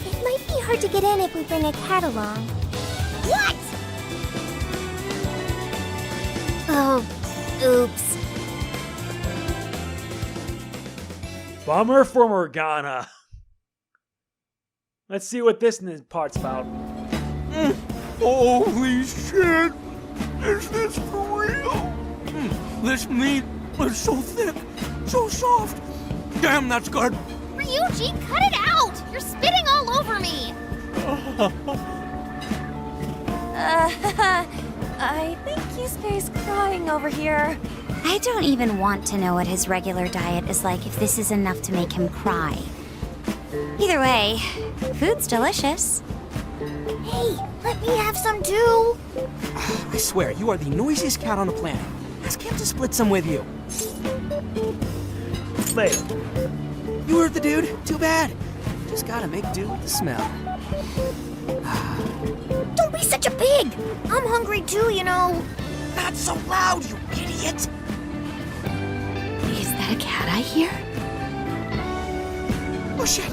K: It might be hard to get in if we bring a cat along.
E: What? Oh, oops.
C: Bummer for Morgana. Let's see what this part's about.
M: Holy shit! Is this for real? This meat is so thick, so soft. Damn, that's good.
D: Ryuji, cut it out! You're spitting all over me!
I: I think Yusuke's crying over here.
F: I don't even want to know what his regular diet is like if this is enough to make him cry. Either way, food's delicious.
K: Hey, let me have some too.
M: I swear, you are the noisiest cat on the planet. Ask him to split some with you.
C: Later.
M: You heard the dude? Too bad. Just gotta make do with the smell.
E: Don't be such a pig! I'm hungry too, you know.
M: Not so loud, you idiot!
D: Is that a cat I hear?
M: Oh shit!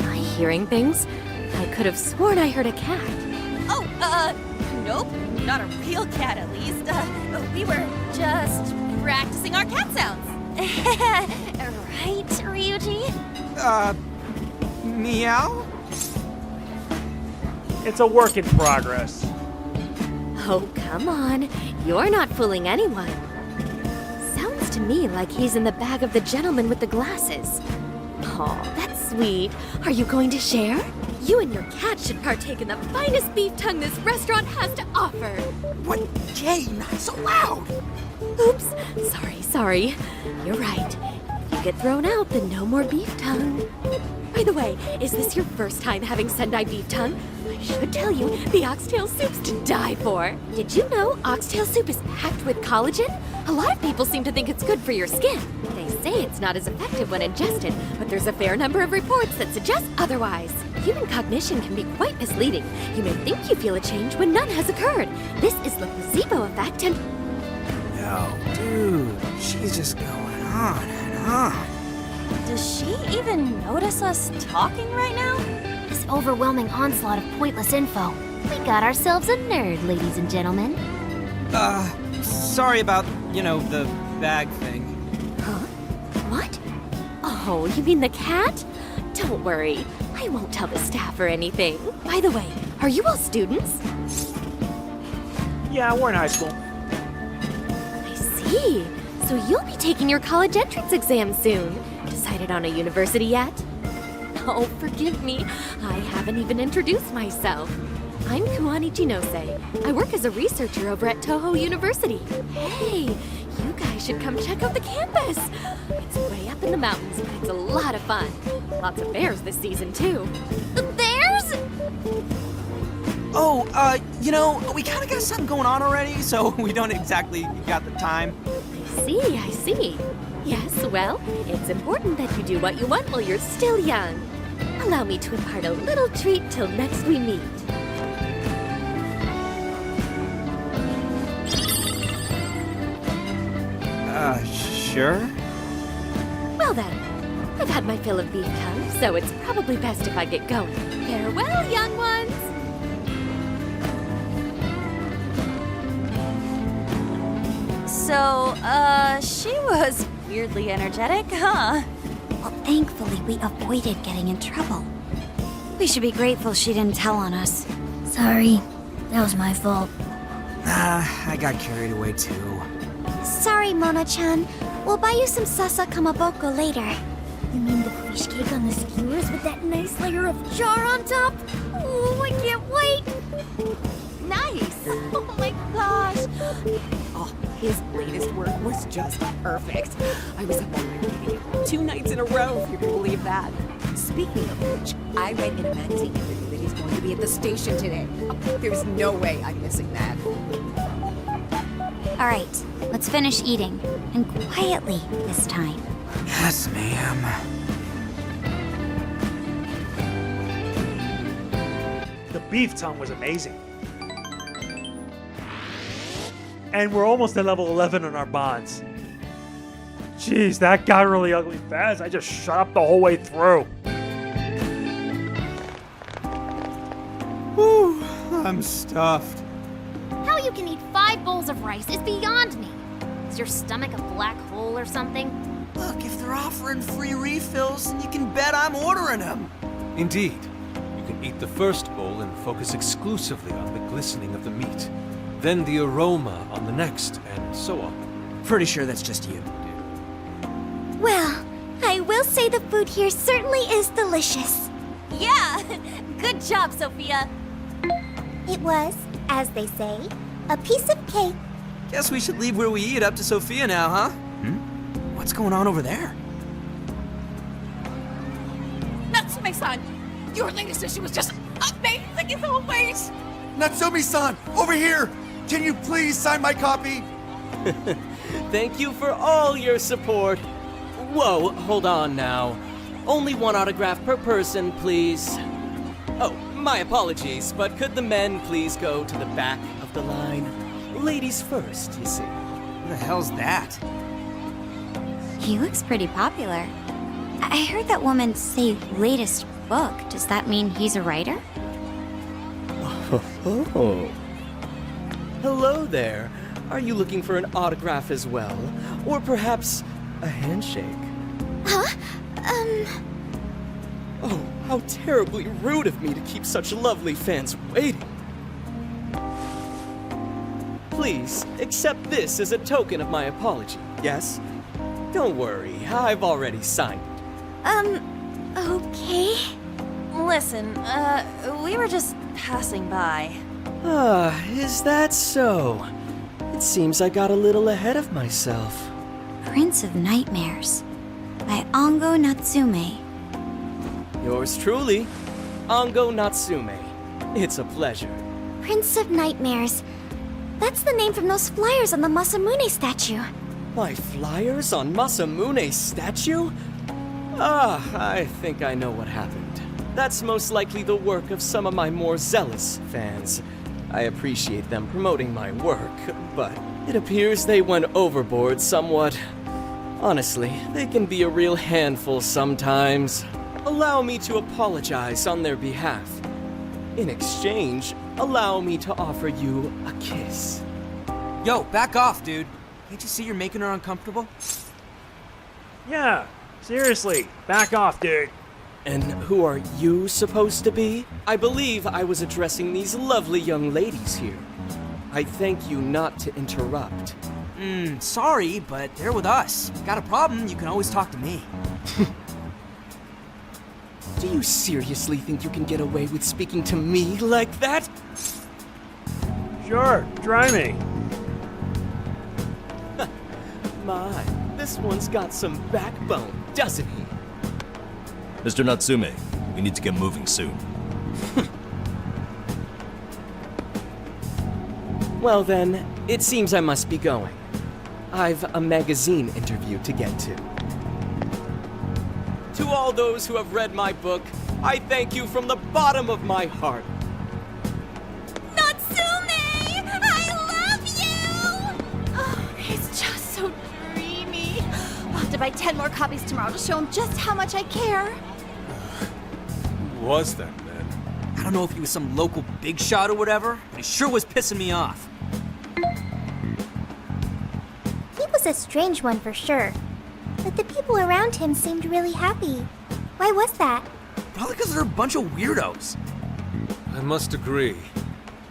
D: Am I hearing things? I could have sworn I heard a cat.
I: Oh, nope. Not a real cat, at least. We were just practicing our cat sounds. Right, Ryuji?
M: Meow?
C: It's a work in progress.
D: Oh, come on. You're not fooling anyone. Sounds to me like he's in the bag of the gentleman with the glasses. Oh, that's sweet. Are you going to share? You and your cat should partake in the finest beef tongue this restaurant has to offer.
M: What? Jay, not so loud!
D: Oops. Sorry. You're right. If you get thrown out, then no more beef tongue. By the way, is this your first time having Sendai beef tongue? I should tell you, the oxtail soup's to die for. Did you know oxtail soup is packed with collagen? A lot of people seem to think it's good for your skin. They say it's not as effective when ingested, but there's a fair number of reports that suggest otherwise. Human cognition can be quite misleading. You may think you feel a change when none has occurred. This is the placebo effect and...
M: Yo, dude, she's just going on and on.
I: Does she even notice us talking right now?
E: This overwhelming onslaught of pointless info. We got ourselves a nerd, ladies and gentlemen.
M: Sorry about, the bag thing.
D: Huh? What? Oh, you mean the cat? Don't worry. I won't tell the staff or anything. By the way, are you all students?
C: Yeah, we're in high school.
D: I see. So you'll be taking your college entrance exam soon. Decided on a university yet? Oh, forgive me. I haven't even introduced myself. I'm Kuani Chinose. I work as a researcher over at Toho University. Hey, you guys should come check out the campus. It's way up in the mountains, but it's a lot of fun. Lots of bears this season, too.
E: Bears?
M: Oh, we kind of got something going on already, so we don't exactly got the time.
D: I see. Yes, well, it's important that you do what you want while you're still young. Allow me to impart a little treat till next we meet.
M: Sure?
D: Well then, I've had my fill of beef tongue, so it's probably best if I get going. Farewell, young ones!
I: So, she was weirdly energetic, huh?
F: Well, thankfully, we avoided getting in trouble. We should be grateful she didn't tell on us.
E: Sorry. That was my fault.
M: I got carried away too.
K: Sorry, Mona-chan. We'll buy you some sasa kamaboko later.
E: You mean the fish cake on the skewers with that nice layer of char on top? Oh, I can't wait!
O: Nice! Oh my gosh! Oh, his latest work was just perfect. I was up all night reading it 2 nights in a row, if you can believe that. Speaking of which, I read in a magazine interview that he's going to be at the station today. There's no way I'm missing that.
F: All right, let's finish eating. And quietly this time.
M: Yes, ma'am.
C: The beef tongue was amazing. And we're almost at level 11 on our bonds. Jeez, that got really ugly fast. I just shut up the whole way through.
M: Whew, I'm stuffed.
E: How you can eat 5 bowls of rice is beyond me. Is your stomach a black hole or something?
M: Look, if they're offering free refills, then you can bet I'm ordering them.
H: Indeed. You can eat the first bowl and focus exclusively on the glistening of the meat. Then the aroma on the next, and so on.
M: Pretty sure that's just you.
K: Well, I will say the food here certainly is delicious.
I: Yeah! Good job, Sophia!
K: It was, as they say, a piece of cake.
M: Guess we should leave where we eat up to Sophia now, huh? What's going on over there?
O: Natsume-san! Your latest issue was just amazing as always!
P: Natsumi-san, over here! Can you please sign my copy?
Q: Thank you for all your support. Whoa, hold on now. Only 1 autograph per person, please. Oh, my apologies, but could the men please go to the back of the line? Ladies first, you see.
M: Who the hell's that?
F: He looks pretty popular. I heard that woman say latest book. Does that mean he's a writer?
Q: Oh. Hello there. Are you looking for an autograph as well? Or perhaps a handshake?
K: Huh?
Q: Oh, how terribly rude of me to keep such lovely fans waiting. please, accept this as a token of my apology, yes? Don't worry, I've already signed it.
K: Okay.
I: Listen, we were just passing by.
Q: Is that so? It seems I got a little ahead of myself.
F: Prince of Nightmares by Ongo Natsume.
Q: Yours truly, Ongo Natsume. It's a pleasure.
K: Prince of Nightmares. That's the name from those flyers on the Masamune statue.
Q: My flyers on Masamune's statue? I think I know what happened. That's most likely the work of some of my more zealous fans. I appreciate them promoting my work, but it appears they went overboard somewhat. Honestly, they can be a real handful sometimes. Allow me to apologize on their behalf. In exchange, allow me to offer you a kiss.
M: Yo, back off, dude. Can't you see you're making her uncomfortable?
C: Yeah, seriously, back off, dude.
Q: And who are you supposed to be? I believe I was addressing these lovely young ladies here. I thank you not to interrupt.
M: Sorry, but they're with us. Got a problem, you can always talk to me.
Q: Do you seriously think you can get away with speaking to me like that?
C: Sure, try me.
Q: My, this one's got some backbone, doesn't he?
R: Mr. Natsume, we need to get moving soon.
Q: Well then, it seems I must be going. I've a magazine interview to get to. To all those who have read my book, I thank you from the bottom of my heart.
B: Natsume! I love you! Oh, he's just so dreamy. I'll have to buy 10 more copies tomorrow to show him just how much I care.
H: Who was that man?
M: I don't know if he was some local big shot or whatever, but he sure was pissing me off.
K: He was a strange one for sure. But the people around him seemed really happy. Why was that?
M: Probably because they're a bunch of weirdos.
H: I must agree.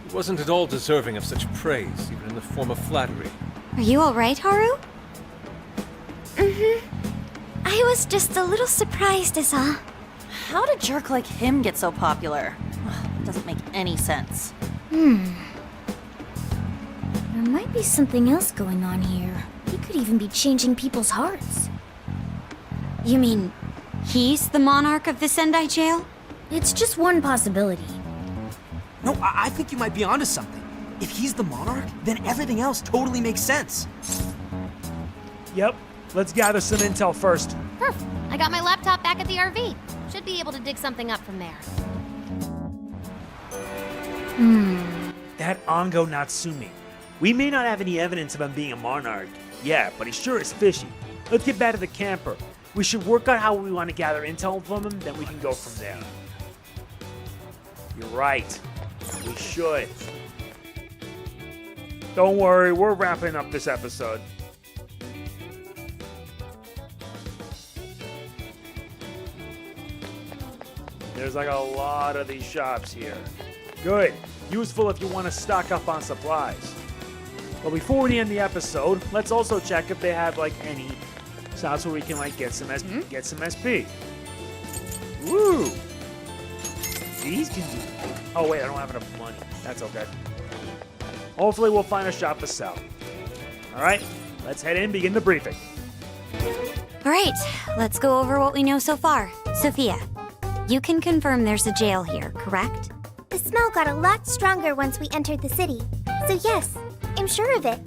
H: He wasn't at all deserving of such praise, even in the form of flattery.
F: Are you alright, Haru?
K: I was just a little surprised is all.
I: How did a jerk like him get so popular? Doesn't make any sense.
E: There might be something else going on here. He could even be changing people's hearts.
F: You mean he's the monarch of the Sendai Jail?
E: It's just one possibility.
M: No, I think you might be onto something. If he's the monarch, then everything else totally makes sense.
C: Yep, let's gather some intel first.
D: Perf. I got my laptop back at the RV. Should be able to dig something up from there.
C: That Ongo Natsume. We may not have any evidence of him being a monarch. Yeah, but he sure is fishy. Let's get back to the camper. We should work out how we want to gather intel from him, then we can go from there. You're right. We should. Don't worry, we're wrapping up this episode. There's like a lot of these shops here. Good. Useful if you want to stock up on supplies. But before we end the episode, let's also check if they have like any shops where we can like get some SP. Woo! These can do. Oh wait, I don't have enough money. That's okay. Hopefully we'll find a shop to sell. All right, let's head in and begin the briefing.
F: Alright, let's go over what we know so far. Sophia, you can confirm there's a jail here, correct?
K: The smell got a lot stronger once we entered the city. So yes, I'm sure of it.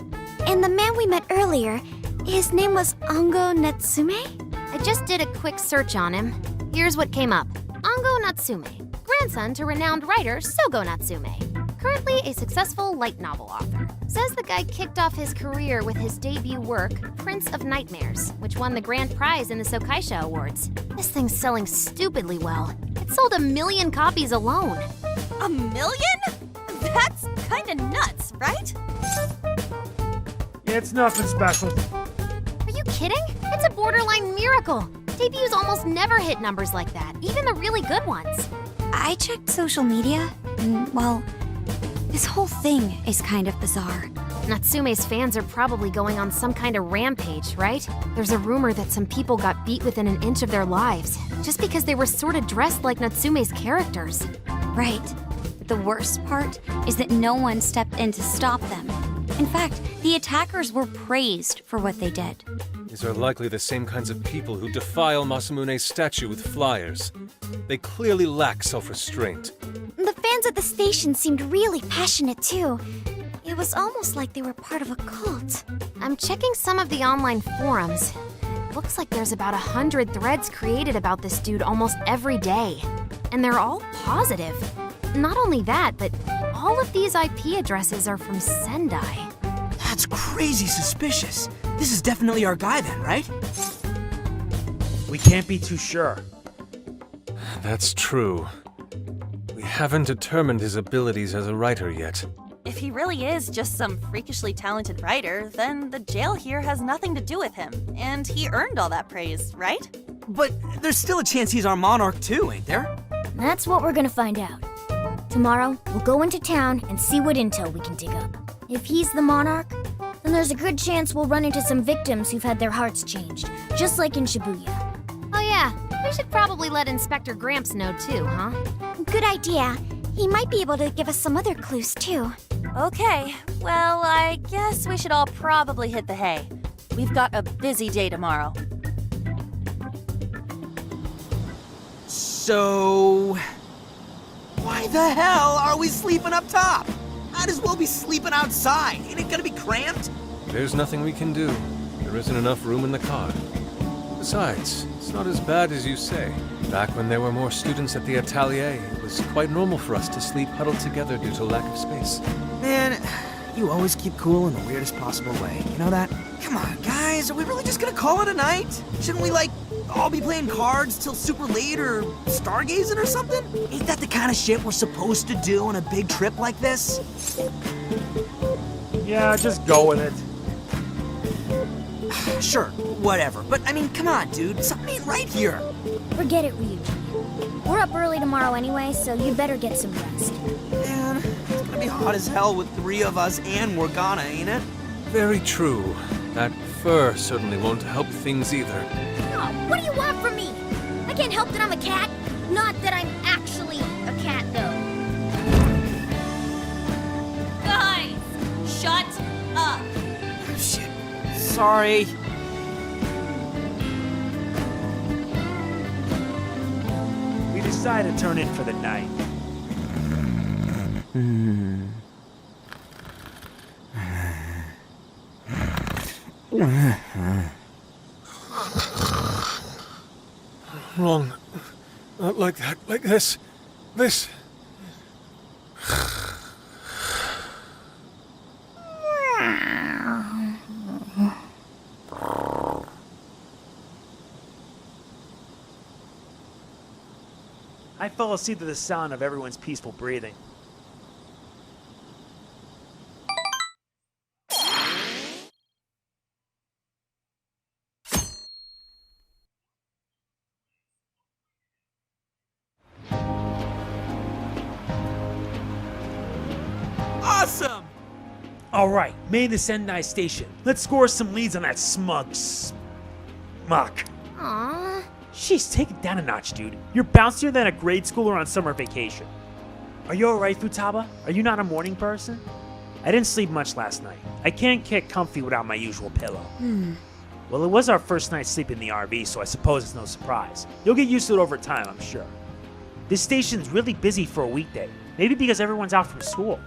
K: And the man we met earlier, his name was Ongo Natsume?
D: I just did a quick search on him. Here's what came up. Ongo Natsume, grandson to renowned writer Sogo Natsume. Currently a successful light novel author. Says the guy kicked off his career with his debut work, Prince of Nightmares, which won the grand prize in the Sokaisha Awards. This thing's selling stupidly well. It sold 1 million copies alone.
I: 1 million? That's kinda nuts, right?
C: It's nothing special.
D: Are you kidding? It's a borderline miracle. Debuts almost never hit numbers like that, even the really good ones.
F: I checked social media, and, well, this whole thing is kind of bizarre.
D: Natsume's fans are probably going on some kind of rampage, right? There's a rumor that some people got beat within an inch of their lives, just because they were sort of dressed like Natsume's characters.
F: Right. But the worst part is that no one stepped in to stop them. In fact, the attackers were praised for what they did.
H: These are likely the same kinds of people who defile Masamune's statue with flyers. They clearly lack self-restraint.
K: The fans at the station seemed really passionate too. It was almost like they were part of a cult.
D: I'm checking some of the online forums. Looks like there's about 100 threads created about this dude almost every day. And they're all positive. Not only that, but all of these IP addresses are from Sendai.
M: That's crazy suspicious. This is definitely our guy then, right?
C: We can't be too sure.
H: That's true. We haven't determined his abilities as a writer yet.
I: If he really is just some freakishly talented writer, then the jail here has nothing to do with him, and he earned all that praise, right?
M: But there's still a chance he's our monarch too, ain't there?
E: That's what we're gonna find out. Tomorrow, we'll go into town and see what intel we can dig up. If he's the monarch, then there's a good chance we'll run into some victims who've had their hearts changed, just like in Shibuya.
D: Oh yeah, we should probably let Inspector Gramps know too, huh?
K: Good idea. He might be able to give us some other clues too.
I: Okay, well, I guess we should all probably hit the hay. We've got a busy day tomorrow.
M: So... why the hell are we sleeping up top? Might as well be sleeping outside. Ain't it gonna be cramped?
H: There's nothing we can do. There isn't enough room in the car. Besides, it's not as bad as you say. Back when there were more students at the atelier, it was quite normal for us to sleep huddled together due to lack of space.
M: Man, you always keep cool in the weirdest possible way. You know that? Come on, guys, are we really just gonna call it a night? Shouldn't we, like, all be playing cards till super late or stargazing or something? Ain't that the kind of shit we're supposed to do on a big trip like this?
C: Yeah, just go with it.
M: Sure, whatever. But, I mean, come on, dude. Something ain't right here.
E: Forget it, Ryuji. We're up early tomorrow anyway, so you better get some rest.
M: Man, it's gonna be hot as hell with 3 of us and Morgana, ain't it?
H: Very true. That fur certainly won't help things either.
E: Oh, what do you want from me? I can't help that I'm a cat. Not that I'm actually a cat, though.
I: Guys, shut up.
M: Shit. Sorry.
C: We decided to turn in for the night.
H: Wrong. Not like that. Like this. This.
C: I fell asleep to the sound of everyone's peaceful breathing.
M: Awesome!
C: Alright, made the Sendai station. Let's score some leads on that smug muck.
D: Aww.
C: Jeez, take it down a notch, dude. You're bouncier than a grade schooler on summer vacation. Are you alright, Futaba? Are you not a morning person? I didn't sleep much last night. I can't get comfy without my usual pillow. Well, it was our first night sleeping in the RV, so I suppose it's no surprise. You'll get used to it over time, I'm sure. This station's really busy for a weekday. Maybe because everyone's out from school.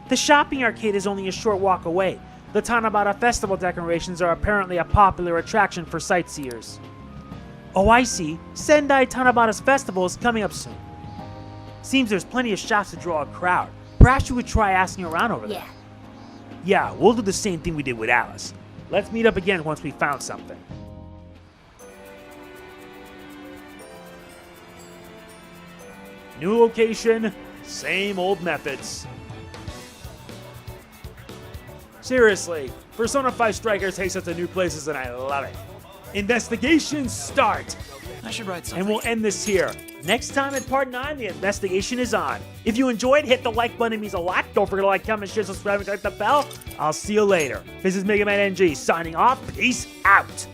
C: The shopping arcade is only a short walk away. The Tanabata festival decorations are apparently a popular attraction for sightseers. Oh, I see. Sendai Tanabata's festival is coming up soon. Seems there's plenty of shops to draw a crowd. Perhaps you would try asking around over there. Yeah, we'll do the same thing we did with Alice. Let's meet up again once we found something. New location, same old methods. Seriously, Persona 5 Strikers takes us to new places and I love it. Investigations start!
M: I should write something.
C: And we'll end this here. Next time in part 9, the investigation is on. If you enjoyed, hit the like button, it means a lot. Don't forget to like, comment, share, subscribe, and click the bell. I'll see you later. This is MegamanNG signing off. Peace out.